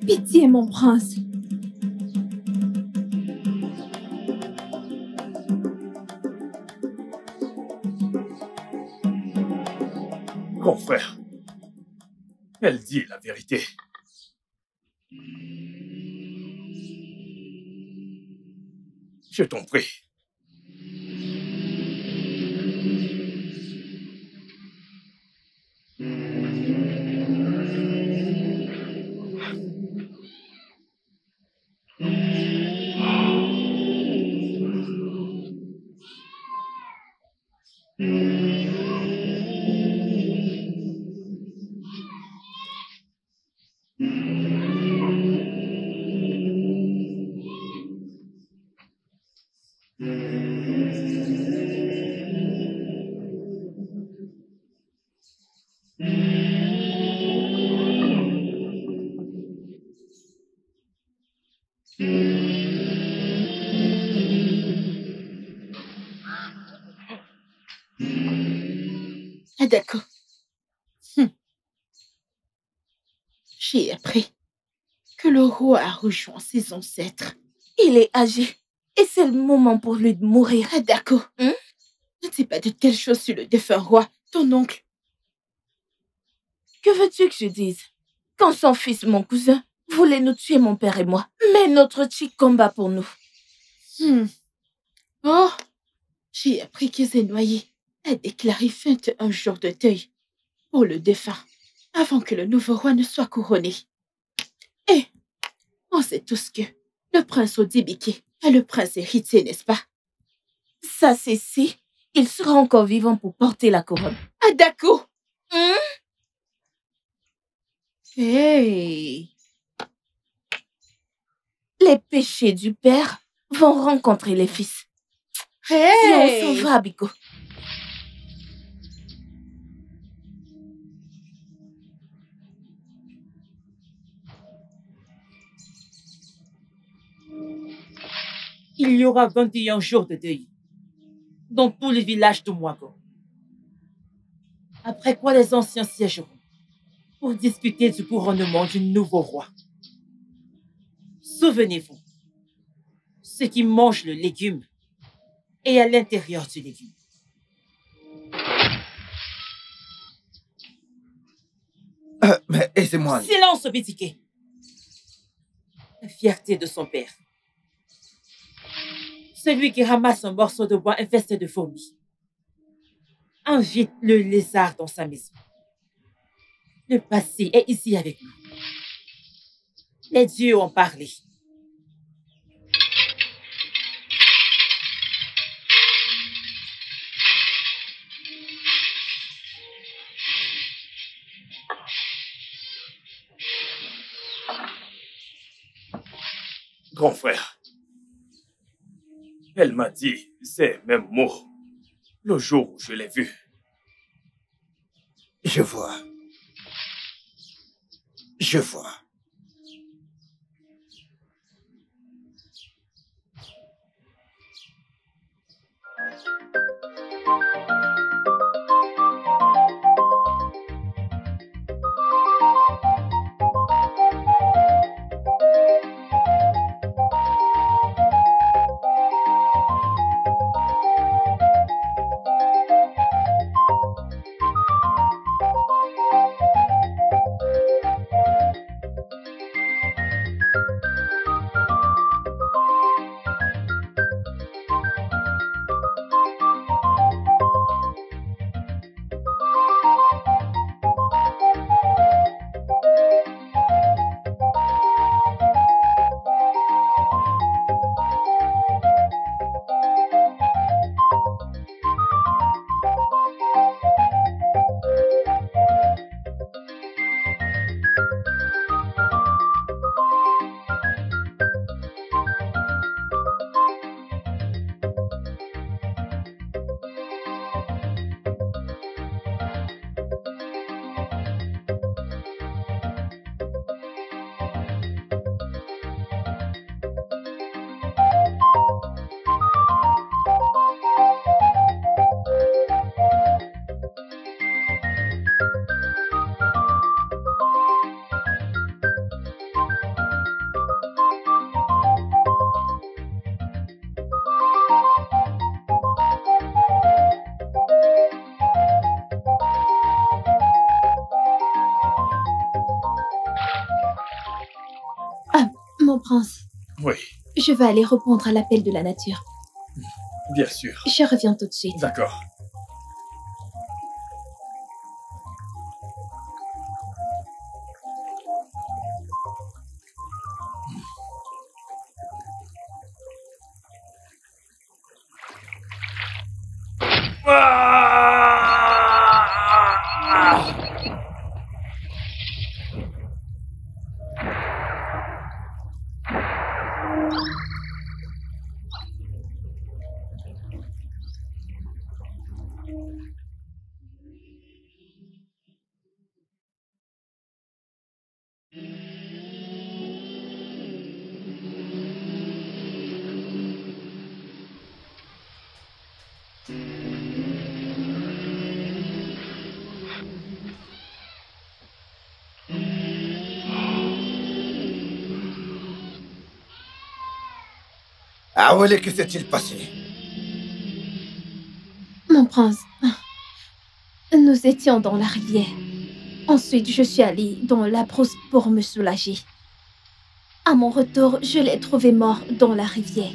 Speaker 3: Pitié, mon prince.
Speaker 4: Grand frère, elle dit la vérité. Je t'en prie.
Speaker 6: Ah, d'accord. J'ai appris que le roi a rejoint ses ancêtres.
Speaker 3: Il est âgé et c'est le moment pour lui de mourir.
Speaker 6: Ah, d'accord. Ne dis pas de telles choses sur le défunt roi, ton oncle.
Speaker 3: Que veux-tu que je dise? Quand son fils, mon cousin, voulait nous tuer, mon père et moi, mais notre chic combat pour nous.
Speaker 6: Oh, j'ai appris que Zenoyer a déclaré 21 jours de deuil pour le défunt avant que le nouveau roi ne soit couronné. Et on sait tous que le prince Odibike est le prince héritier, n'est-ce pas?
Speaker 3: Ça, c'est si il sera encore vivant pour porter la couronne.
Speaker 6: Ah, d'accord. Hey.
Speaker 3: Les péchés du père vont rencontrer les fils.
Speaker 6: Hey.
Speaker 3: Si on s'en va, Biko.
Speaker 7: Il y aura 21 jours de deuil dans tout le village de Mwago. Après quoi les anciens siégeront pour discuter du couronnement du nouveau roi. Souvenez-vous, ceux qui mangent le légume est à l'intérieur du légume.
Speaker 1: Mais aidez-moi.
Speaker 7: Silence, Obédiqué. La fierté de son père. Celui qui ramasse un morceau de bois infesté de fourmis invite le lézard dans sa maison. Le passé est ici avec nous. Les dieux ont parlé.
Speaker 4: Grand frère, elle m'a dit ces mêmes mots le jour où je l'ai vue.
Speaker 1: Je vois. Je vois.
Speaker 3: Mon prince,
Speaker 4: Oui,
Speaker 3: je vais aller répondre à l'appel de la nature.
Speaker 4: bien sûr.
Speaker 3: Je reviens tout de suite.
Speaker 4: D'accord.
Speaker 1: Awele, que s'est-il passé?
Speaker 3: Mon prince, nous étions dans la rivière. Ensuite, je suis allée dans la brousse pour me soulager. À mon retour, je l'ai trouvé mort dans la rivière.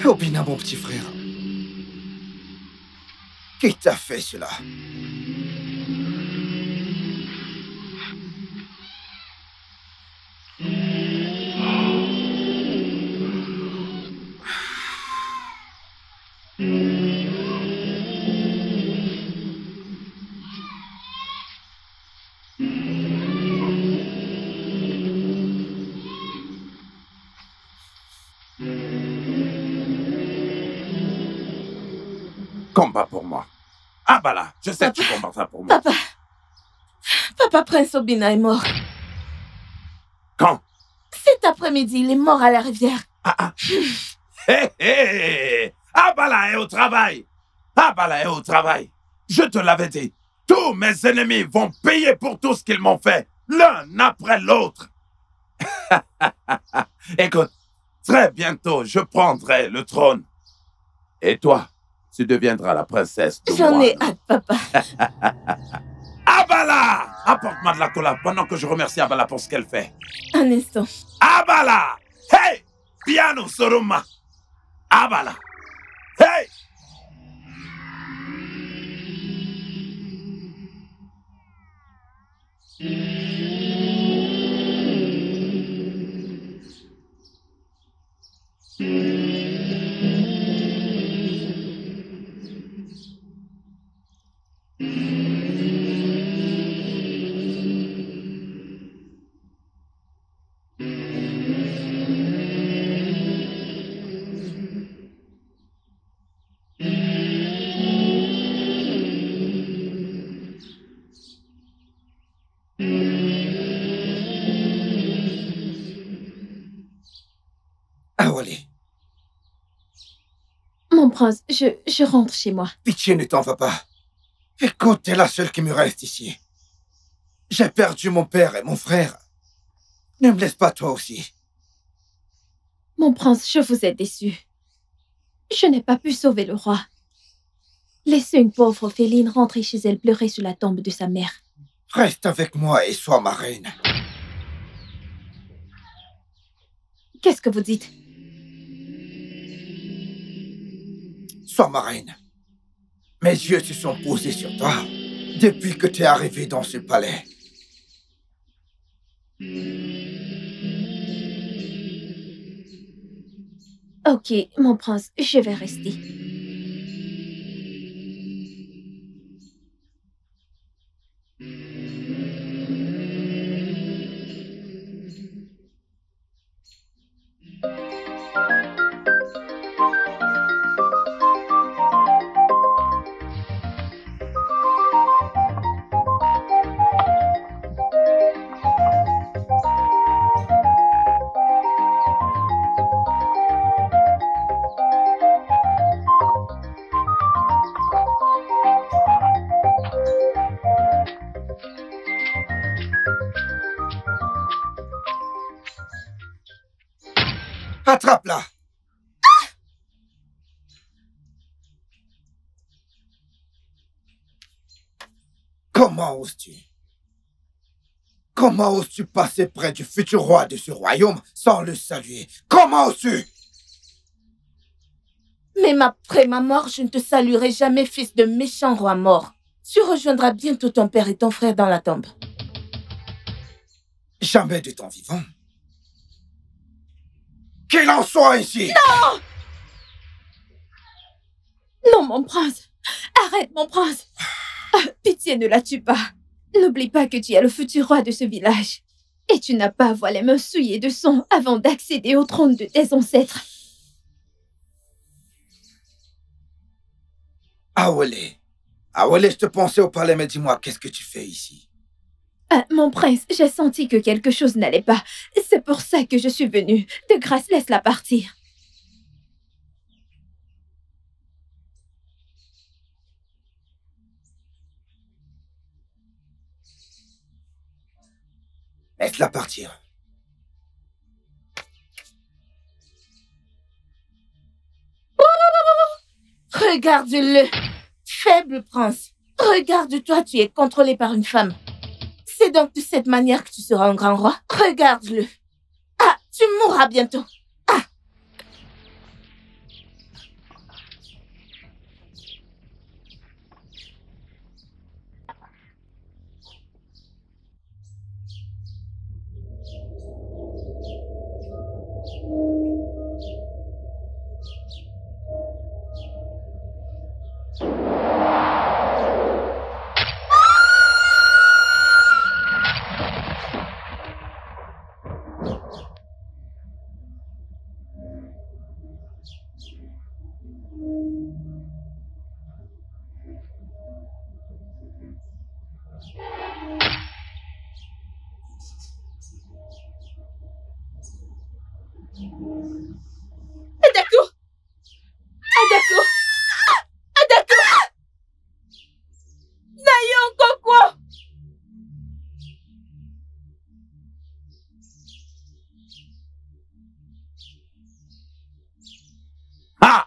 Speaker 1: Obina, mon petit frère. Qui t'a fait cela?
Speaker 5: Combat pour moi. Ah bah là, je sais que tu combattras pour moi.
Speaker 6: Papa Prince Obina est mort.
Speaker 5: Quand?
Speaker 6: Cet après-midi, il est mort à la rivière.
Speaker 5: Hé hé! Ah bah là est au travail. Ah bah là est au travail. Je te l'avais dit. Tous mes ennemis vont payer pour tout ce qu'ils m'ont fait, l'un après l'autre. Écoute, très bientôt, je prendrai le trône. Et toi, tu deviendras la princesse de
Speaker 6: J'en ai
Speaker 5: Wano.
Speaker 6: hâte, papa.
Speaker 5: Abala! Apporte-moi de la cola pendant que je remercie Abala pour ce qu'elle fait.
Speaker 6: Un instant.
Speaker 5: Abala! Hey! Piano Soruma! Abala! Hey!
Speaker 1: Awele,
Speaker 3: Mon prince, je rentre chez moi.
Speaker 1: pitié, ne t'en va pas. Écoute, t'es la seule qui me reste ici. J'ai perdu mon père et mon frère. Ne me laisse pas toi aussi.
Speaker 3: Mon prince, je vous ai déçu. Je n'ai pas pu sauver le roi. Laissez une pauvre féline rentrer chez elle pleurer sur la tombe de sa mère.
Speaker 1: Reste avec moi et sois ma reine.
Speaker 3: Qu'est-ce que vous dites?
Speaker 1: Sois ma reine. Mes yeux se sont posés sur toi depuis que tu es arrivé dans ce palais.
Speaker 3: Ok, mon prince, je vais rester.
Speaker 1: Attrape-la! Comment oses-tu? Comment oses-tu passer près du futur roi de ce royaume sans le saluer? Comment oses-tu?
Speaker 6: Même après ma mort, je ne te saluerai jamais, fils de méchant roi mort. Tu rejoindras bientôt ton père et ton frère dans la tombe.
Speaker 1: Jamais de ton vivant. Qu'il en soit ainsi!
Speaker 6: Non!
Speaker 3: Non, mon prince! Arrête, mon prince! Pitié, ne la tue pas. N'oublie pas que tu es le futur roi de ce village. Et tu n'as pas à avoir les mains souillées de sang avant d'accéder au trône de tes ancêtres.
Speaker 1: Awele. Awele, je te pensais au palais, mais dis-moi, qu'est-ce que tu fais ici?
Speaker 3: Mon prince, j'ai senti que quelque chose n'allait pas. C'est pour ça que je suis venue. De grâce, laisse-la partir.
Speaker 1: Laisse-la partir.
Speaker 6: Regarde-le. Faible prince. Regarde-toi, tu es contrôlé par une femme. C'est donc de cette manière que tu seras un grand roi. Regarde-le. Ah, tu mourras bientôt. Ah. Adako! Adako! Adako! Nayon Kokwo!
Speaker 5: Ha!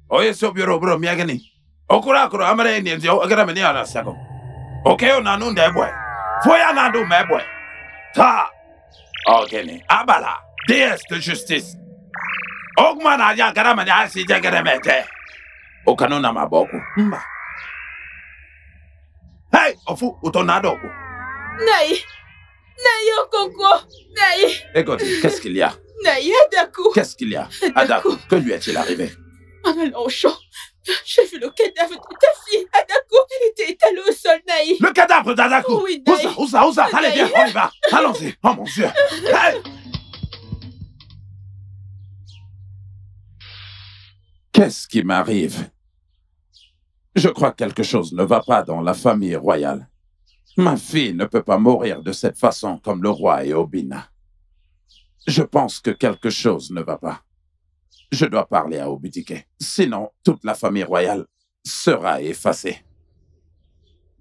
Speaker 5: Oye, so bureau, bro, miagani. Okura kuro amare ni ndio agara meni ana sako. Okeo nanu ndebwe. Foya nanu mebwe. Ta! Ogeni, abala. Déesse de justice. Ogmana ya gara meni asi jagara mete. Okanona maboko. Mba. Hey, ofu utonado.
Speaker 6: Naï! Nayon Kokwo! Naï!
Speaker 5: Écoute, qu'est-ce qu'il y a?
Speaker 6: Naï, Adako!
Speaker 5: Qu'est-ce qu'il y a? Adako, que lui est-il arrivé?
Speaker 6: En allant au champ, j'ai vu le cadavre de ta fille, Adako. Elle était étalée au sol, Naï.
Speaker 5: Le cadavre d'Adako!
Speaker 6: Oui, Naï.
Speaker 5: Où ça? Allez, viens, on y va. Allons-y. Oh mon Dieu. Hey! Qu'est-ce qui m'arrive? Je crois que quelque chose ne va pas dans la famille royale. Ma fille ne peut pas mourir de cette façon comme le roi et Obina. Je pense que quelque chose ne va pas. Je dois parler à Obidike. Sinon, toute la famille royale sera effacée.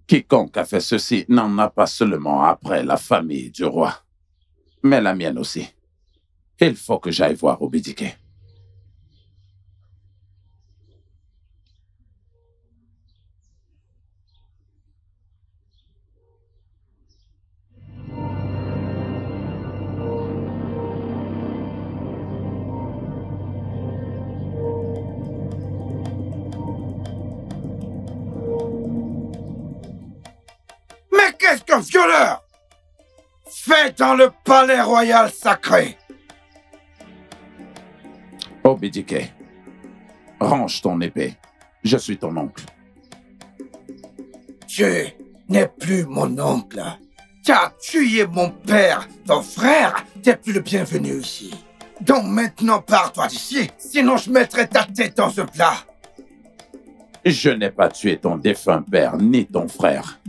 Speaker 5: Quiconque a fait ceci n'en a pas seulement après la famille du roi, mais la mienne aussi. Il faut que j'aille voir Obidike.
Speaker 1: Mais qu'est-ce qu'un violeur fait dans le palais royal sacré?
Speaker 5: Obidike, range ton épée. Je suis ton oncle.
Speaker 1: Tu n'es plus mon oncle. Tu as tué mon père, ton frère. T'es plus le bienvenu ici. Donc maintenant, pars-toi d'ici. Sinon, je mettrai ta tête dans ce plat.
Speaker 5: Je n'ai pas tué ton défunt père ni ton frère.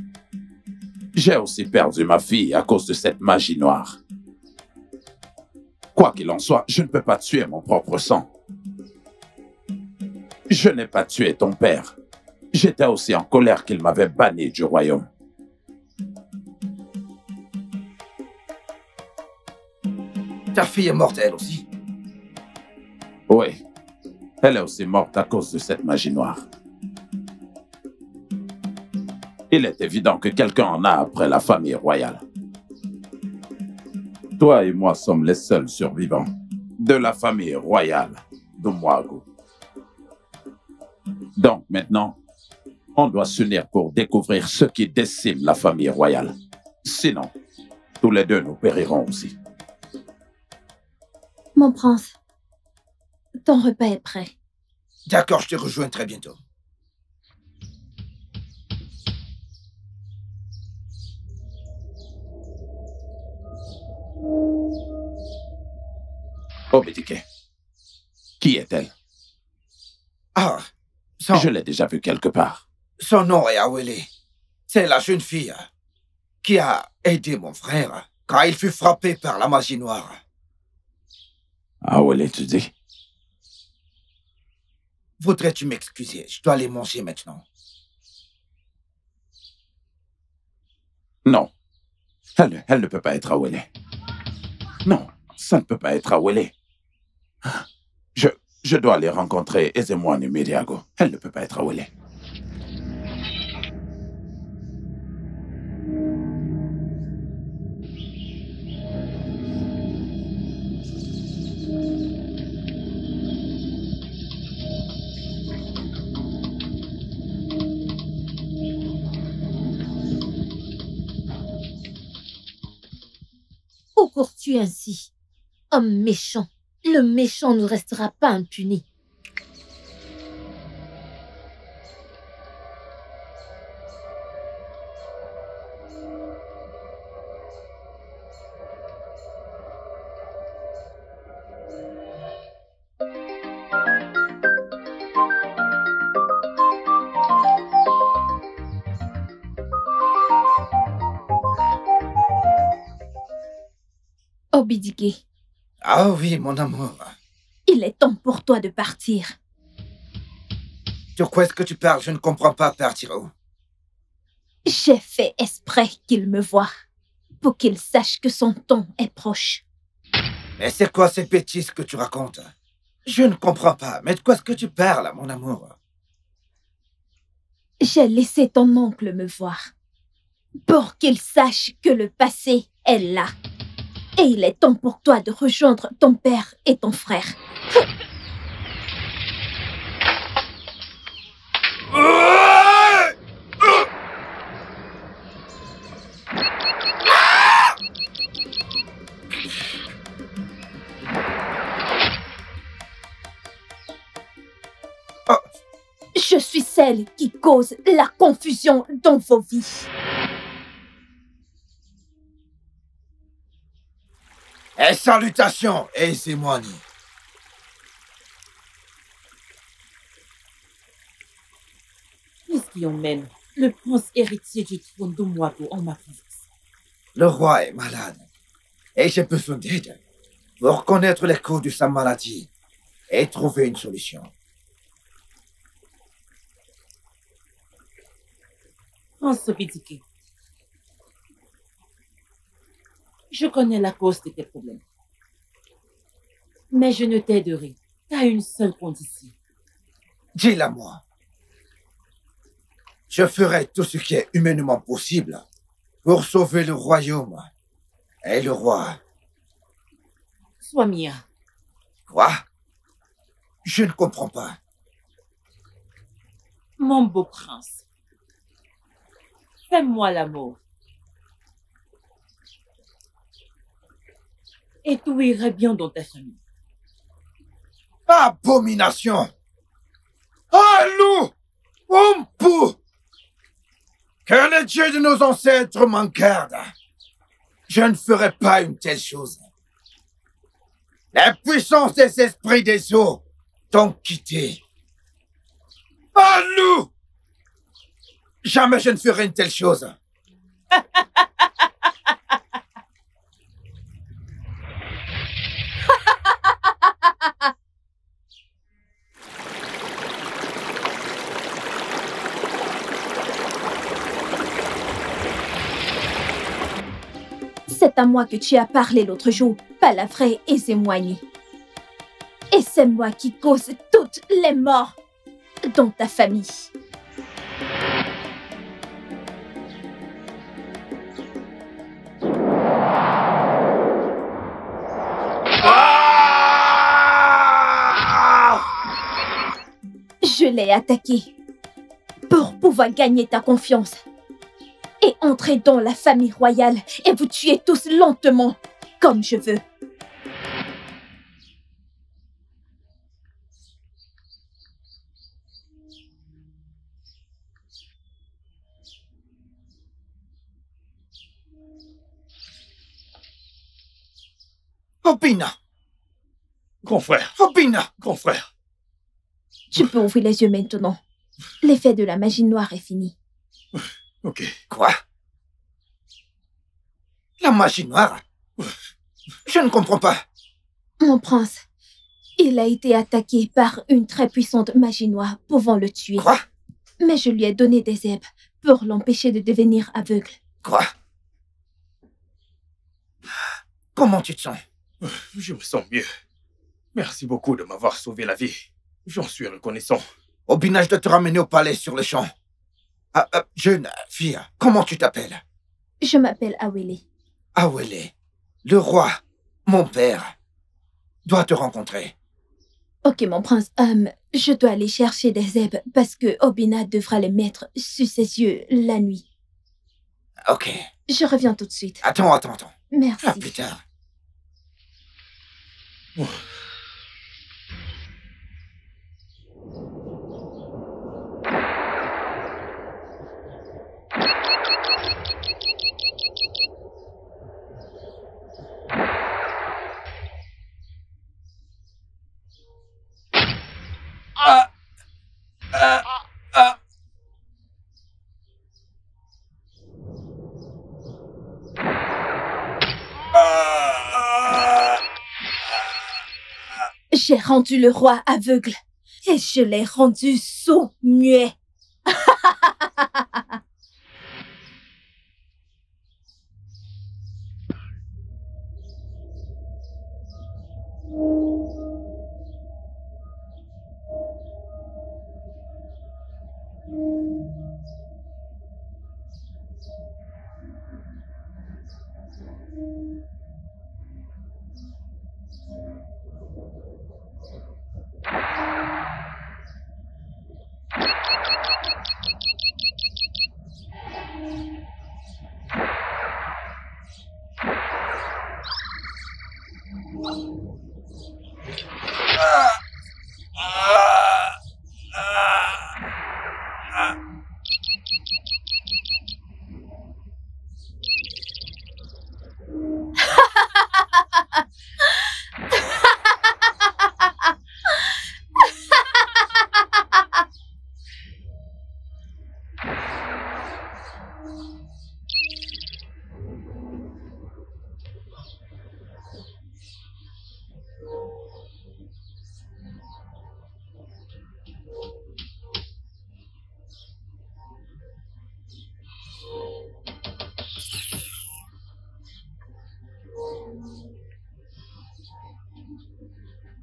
Speaker 5: J'ai aussi perdu ma fille à cause de cette magie noire. Quoi qu'il en soit, je ne peux pas tuer mon propre sang. Je n'ai pas tué ton père. J'étais aussi en colère qu'il m'avait banni du royaume.
Speaker 1: Ta fille est morte, elle aussi.
Speaker 5: Oui, elle est aussi morte à cause de cette magie noire. Il est évident que quelqu'un en a après la famille royale. Toi et moi sommes les seuls survivants de la famille royale de Mwagu. Donc maintenant, on doit s'unir pour découvrir ce qui décime la famille royale. Sinon, tous les deux nous périrons aussi.
Speaker 3: Mon prince, ton repas est prêt.
Speaker 1: D'accord, je te rejoins très bientôt.
Speaker 5: Obidike, qui est-elle?
Speaker 1: Ah,
Speaker 5: Je l'ai déjà vue quelque part.
Speaker 1: son nom est Awele. C'est la jeune fille qui a aidé mon frère quand il fut frappé par la magie noire.
Speaker 5: Ah, où tu dis?
Speaker 1: Voudrais-tu m'excuser? Je dois aller manger maintenant.
Speaker 5: Non. Elle ne peut pas être Awele. Non, ça ne peut pas être Awele. Je dois aller rencontrer Ezemwani Miriago. Elle ne peut pas être Awele.
Speaker 6: Où cours-tu ainsi? Homme méchant, le méchant ne restera pas impuni.
Speaker 3: Obidike,
Speaker 1: Ah oui, mon amour.
Speaker 3: il est temps pour toi de partir.
Speaker 1: De quoi est-ce que tu parles? Je ne comprends pas. Partir où?
Speaker 3: J'ai fait exprès qu'il me voie, pour qu'il sache que son temps est proche.
Speaker 1: Mais c'est quoi ces bêtises que tu racontes? Je ne comprends pas. Mais de quoi est-ce que tu parles, mon amour?
Speaker 3: J'ai laissé ton oncle me voir, pour qu'il sache que le passé est là. Et il est temps pour toi de rejoindre ton père et ton frère. Je suis celle qui cause la confusion dans vos vies.
Speaker 1: Et salutations, Ezemwani.
Speaker 7: Qu'est-ce qui emmène le prince héritier du trône d'Omwago en ma présence?
Speaker 1: Le roi est malade. Et j'ai besoin d'aide pour connaître les causes de sa maladie et trouver une solution.
Speaker 7: Prince Obidike, je connais la cause de tes problèmes. Mais je ne t'aiderai qu'à une seule condition.
Speaker 1: Dis-la moi. Je ferai tout ce qui est humainement possible pour sauver le royaume et le roi.
Speaker 7: Sois mia.
Speaker 1: Quoi? Je ne comprends pas.
Speaker 7: Mon beau prince, fais-moi l'amour. Et tout irait bien dans ta famille.
Speaker 1: Abomination! Allô! Ompu! Que les dieux de nos ancêtres m'en gardent. Je ne ferai pas une telle chose. La puissance des esprits des eaux t'ont quitté. Allô! Jamais je ne ferai une telle chose.
Speaker 3: C'est à moi que tu as parlé l'autre jour, pas la vraie Ezemwani. Et c'est moi qui cause toutes les morts dans ta famille. Je l'ai attaqué pour pouvoir gagner ta confiance et entrer dans la famille royale et vous tuer tous lentement, comme je veux.
Speaker 1: Obina!
Speaker 4: Grand frère,
Speaker 1: Obina!
Speaker 4: grand frère.
Speaker 3: Tu peux ouvrir les yeux maintenant. L'effet de la magie noire est fini.
Speaker 4: Ok.
Speaker 1: Quoi? La magie noire? Je ne comprends pas.
Speaker 3: Mon prince, il a été attaqué par une très puissante magie noire pouvant le tuer.
Speaker 1: Quoi?
Speaker 3: Mais je lui ai donné des herbes pour l'empêcher de devenir aveugle.
Speaker 1: Quoi? comment tu te sens?
Speaker 4: Je me sens mieux. Merci beaucoup de m'avoir sauvé la vie. J'en suis reconnaissant.
Speaker 1: Obina, je dois te ramener au palais sur le champ. Jeune fille, comment tu t'appelles?
Speaker 3: Je m'appelle Awele.
Speaker 1: Awele, le roi, mon père, doit te rencontrer.
Speaker 3: Ok, mon prince, je dois aller chercher des herbes parce que Obina devra les mettre sur ses yeux la nuit.
Speaker 1: Ok.
Speaker 3: Je reviens tout de suite.
Speaker 1: Attends.
Speaker 3: Merci.
Speaker 1: À plus tard.
Speaker 3: J'ai rendu le roi aveugle et je l'ai rendu sourd, muet.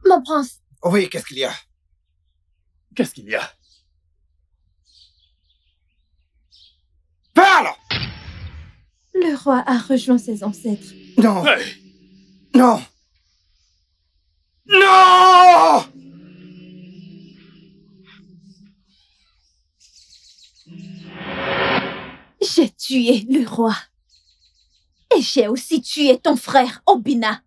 Speaker 3: Mon prince.
Speaker 1: Oui, qu'est-ce qu'il y a?
Speaker 4: Qu'est-ce qu'il y a?
Speaker 1: Parle!
Speaker 3: Le roi a rejoint ses ancêtres.
Speaker 1: Non.
Speaker 4: Hey!
Speaker 1: Non. Non!
Speaker 3: J'ai tué le roi. Et j'ai aussi tué ton frère, Obina.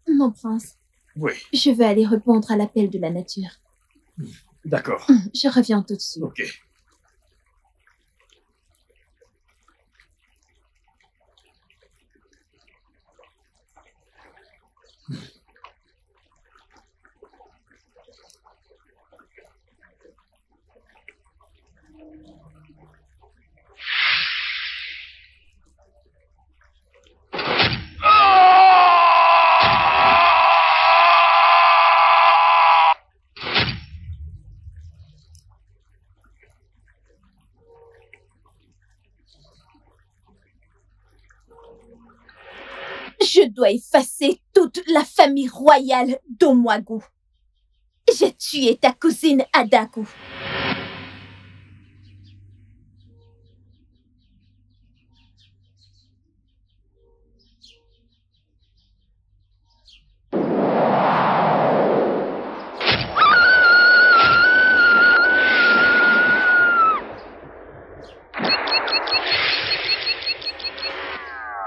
Speaker 3: Mon prince.
Speaker 4: Oui.
Speaker 3: Je vais aller répondre à l'appel de la nature.
Speaker 4: D'accord.
Speaker 3: Je reviens tout de suite.
Speaker 4: Ok.
Speaker 3: Je dois effacer toute la famille royale d'Omwagu. J'ai tué ta cousine Adaku.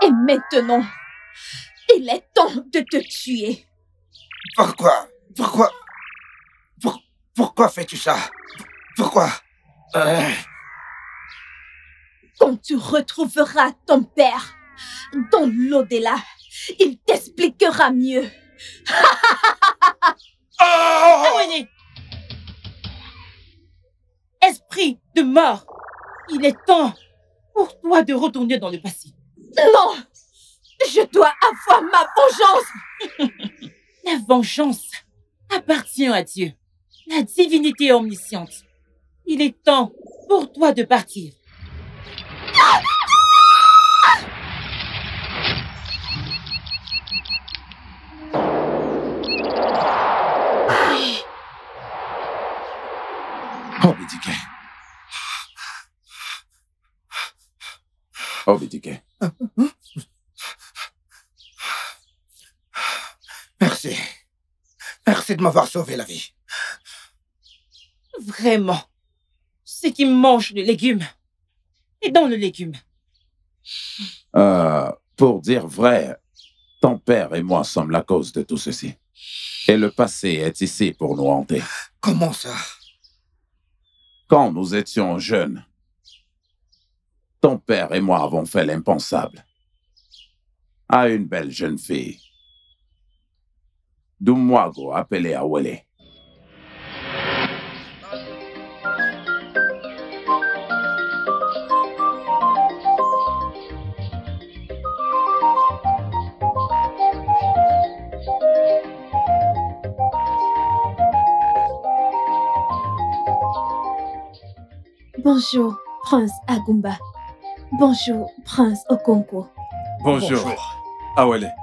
Speaker 3: Et maintenant, il est temps de te tuer.
Speaker 1: Pourquoi fais-tu ça? Pourquoi?
Speaker 3: Quand tu retrouveras ton père dans l'au-delà, il t'expliquera mieux.
Speaker 7: Awele! Esprit de mort, il est temps pour toi de retourner dans le passé.
Speaker 3: Non! Je dois avoir ma vengeance!
Speaker 7: La vengeance appartient à Dieu, la divinité omnisciente. Il est temps pour toi de partir.
Speaker 5: Obidike. Obidike.
Speaker 1: Merci. Merci de m'avoir sauvé la vie.
Speaker 7: Vraiment, ce qui mange le légume est dans le légume.
Speaker 5: Pour dire vrai, ton père et moi sommes la cause de tout ceci. Et le passé est ici pour nous hanter.
Speaker 1: Comment ça?
Speaker 5: Quand nous étions jeunes, ton père et moi avons fait l'impensable à une belle jeune fille d'Omwagu appelée Awele.
Speaker 3: Bonjour, Prince Agumba. Bonjour, Prince Okonkwo.
Speaker 2: Bonjour. Awele.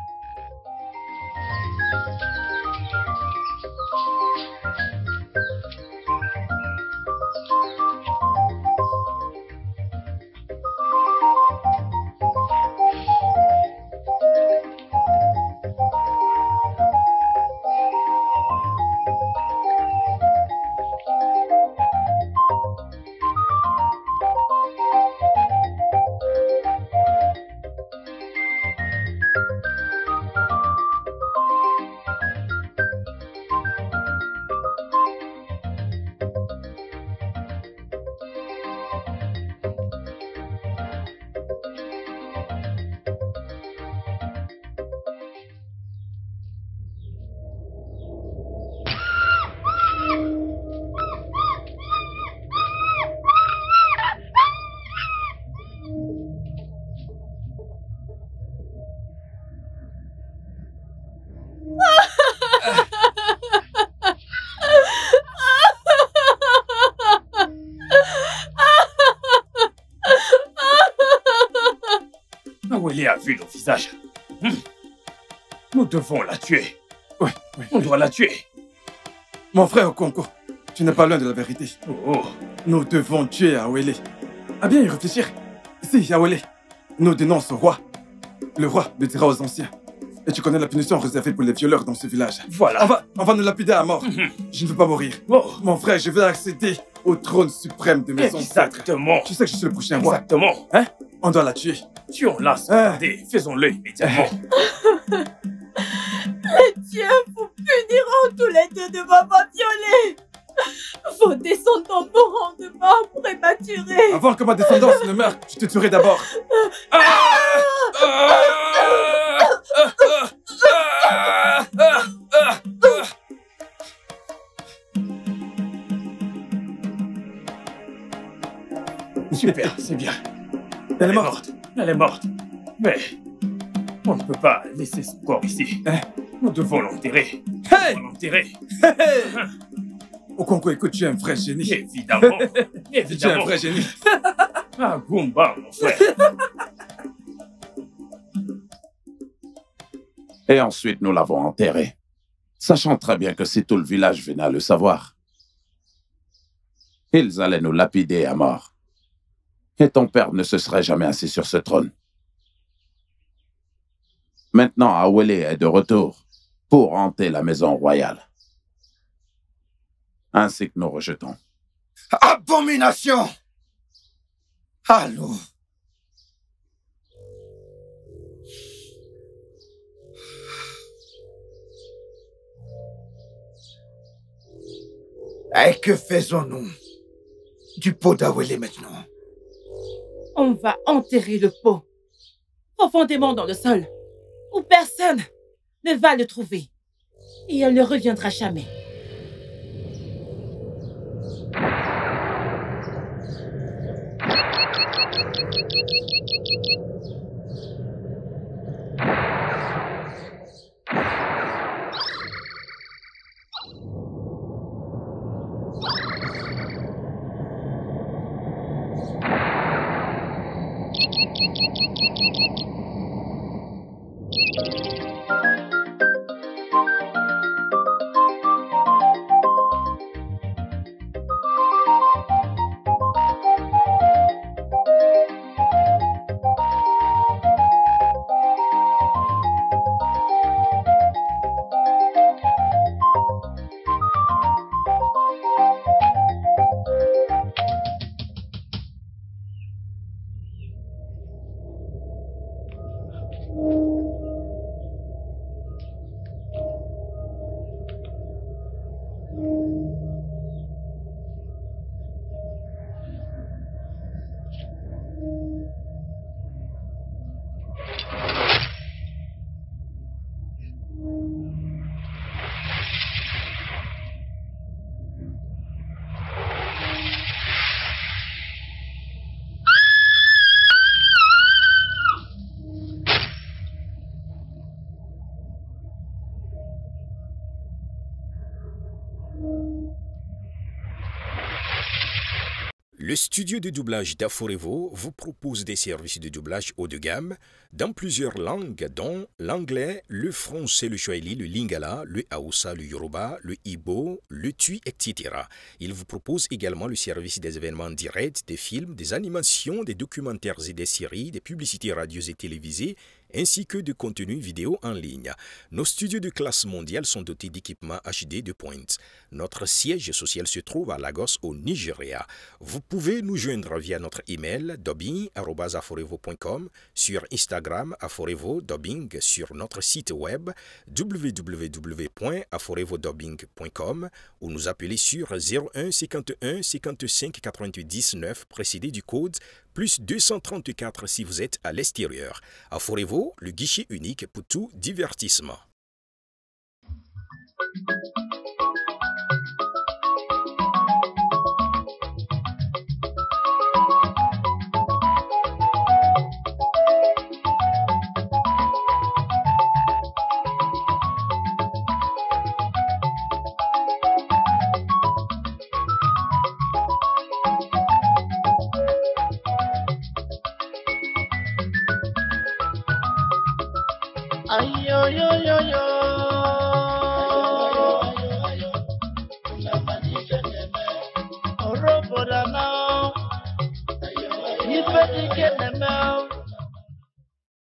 Speaker 4: Awele a vu nos visages. Nous devons la tuer.
Speaker 2: Oui.
Speaker 4: On doit la tuer.
Speaker 2: Mon frère Okonkwo, tu n'es pas loin de la vérité.
Speaker 4: Oh.
Speaker 2: Nous devons tuer Awele. À bien y réfléchir. Si, Awele, nous dénonçons au roi. Le roi le dira aux anciens. Et tu connais la punition réservée pour les violeurs dans ce village.
Speaker 4: Voilà.
Speaker 2: On va nous lapider à mort. Je ne veux pas mourir.
Speaker 4: Oh.
Speaker 2: Mon frère, je vais accéder au trône suprême de mes ancêtres.
Speaker 4: Exactement.
Speaker 2: Tu sais que je suis le prochain roi.
Speaker 4: Exactement.
Speaker 2: Hein? On doit la tuer.
Speaker 4: Tuons-la sans tarder. Faisons-le immédiatement.
Speaker 6: Les dieux vous puniront tous les deux de m'avoir violé. Vos descendants mourront de mort prématurée.
Speaker 2: Avant que ma descendance ne meure, je te tuerai d'abord.
Speaker 4: Super, c'est bien.
Speaker 2: Elle est morte.
Speaker 4: Elle est morte. Mais on ne peut pas laisser son corps ici. Nous devons l'enterrer.
Speaker 2: Hey!
Speaker 4: L'enterrer.
Speaker 2: Okonkwo, écoute, tu es un vrai génie.
Speaker 4: Évidemment.
Speaker 2: Tu es un
Speaker 4: Évidemment.
Speaker 2: vrai génie.
Speaker 4: Agumba, mon frère.
Speaker 5: Et ensuite, nous l'avons enterré, sachant très bien que si tout le village venait à le savoir, ils allaient nous lapider à mort. Et ton père ne se serait jamais assis sur ce trône. Maintenant, Awele est de retour pour hanter la maison royale. Ainsi que nous rejetons.
Speaker 1: Abomination! Allô? Et que faisons-nous du pot d'Awele maintenant?
Speaker 7: On va enterrer le pot profondément dans le sol, où personne ne va le trouver. Et elle ne reviendra jamais.
Speaker 8: Le studio de doublage d'Aforevo vous propose des services de doublage haut de gamme dans plusieurs langues, dont l'anglais, le français, le swahili, le lingala, le haoussa, le yoruba, le igbo, le tui, etc. Il vous propose également le service des événements directs, des films, des animations, des documentaires et des séries, des publicités radios et télévisées, ainsi que de contenus vidéo en ligne. Nos studios de classe mondiale sont dotés d'équipements HD de pointe. Notre siège social se trouve à Lagos, au Nigeria. Vous pouvez nous joindre via notre email dubbing@aforevo.com, sur Instagram aforevo-dubbing, sur notre site web www.aforevodubbing.com ou nous appeler sur 01 51 55 90 9 précédé du code plus 234 si vous êtes à l'extérieur. Aforevo, le guichet unique pour tout divertissement.
Speaker 9: Ayo yo yo yo, orobo da now, you better get them out.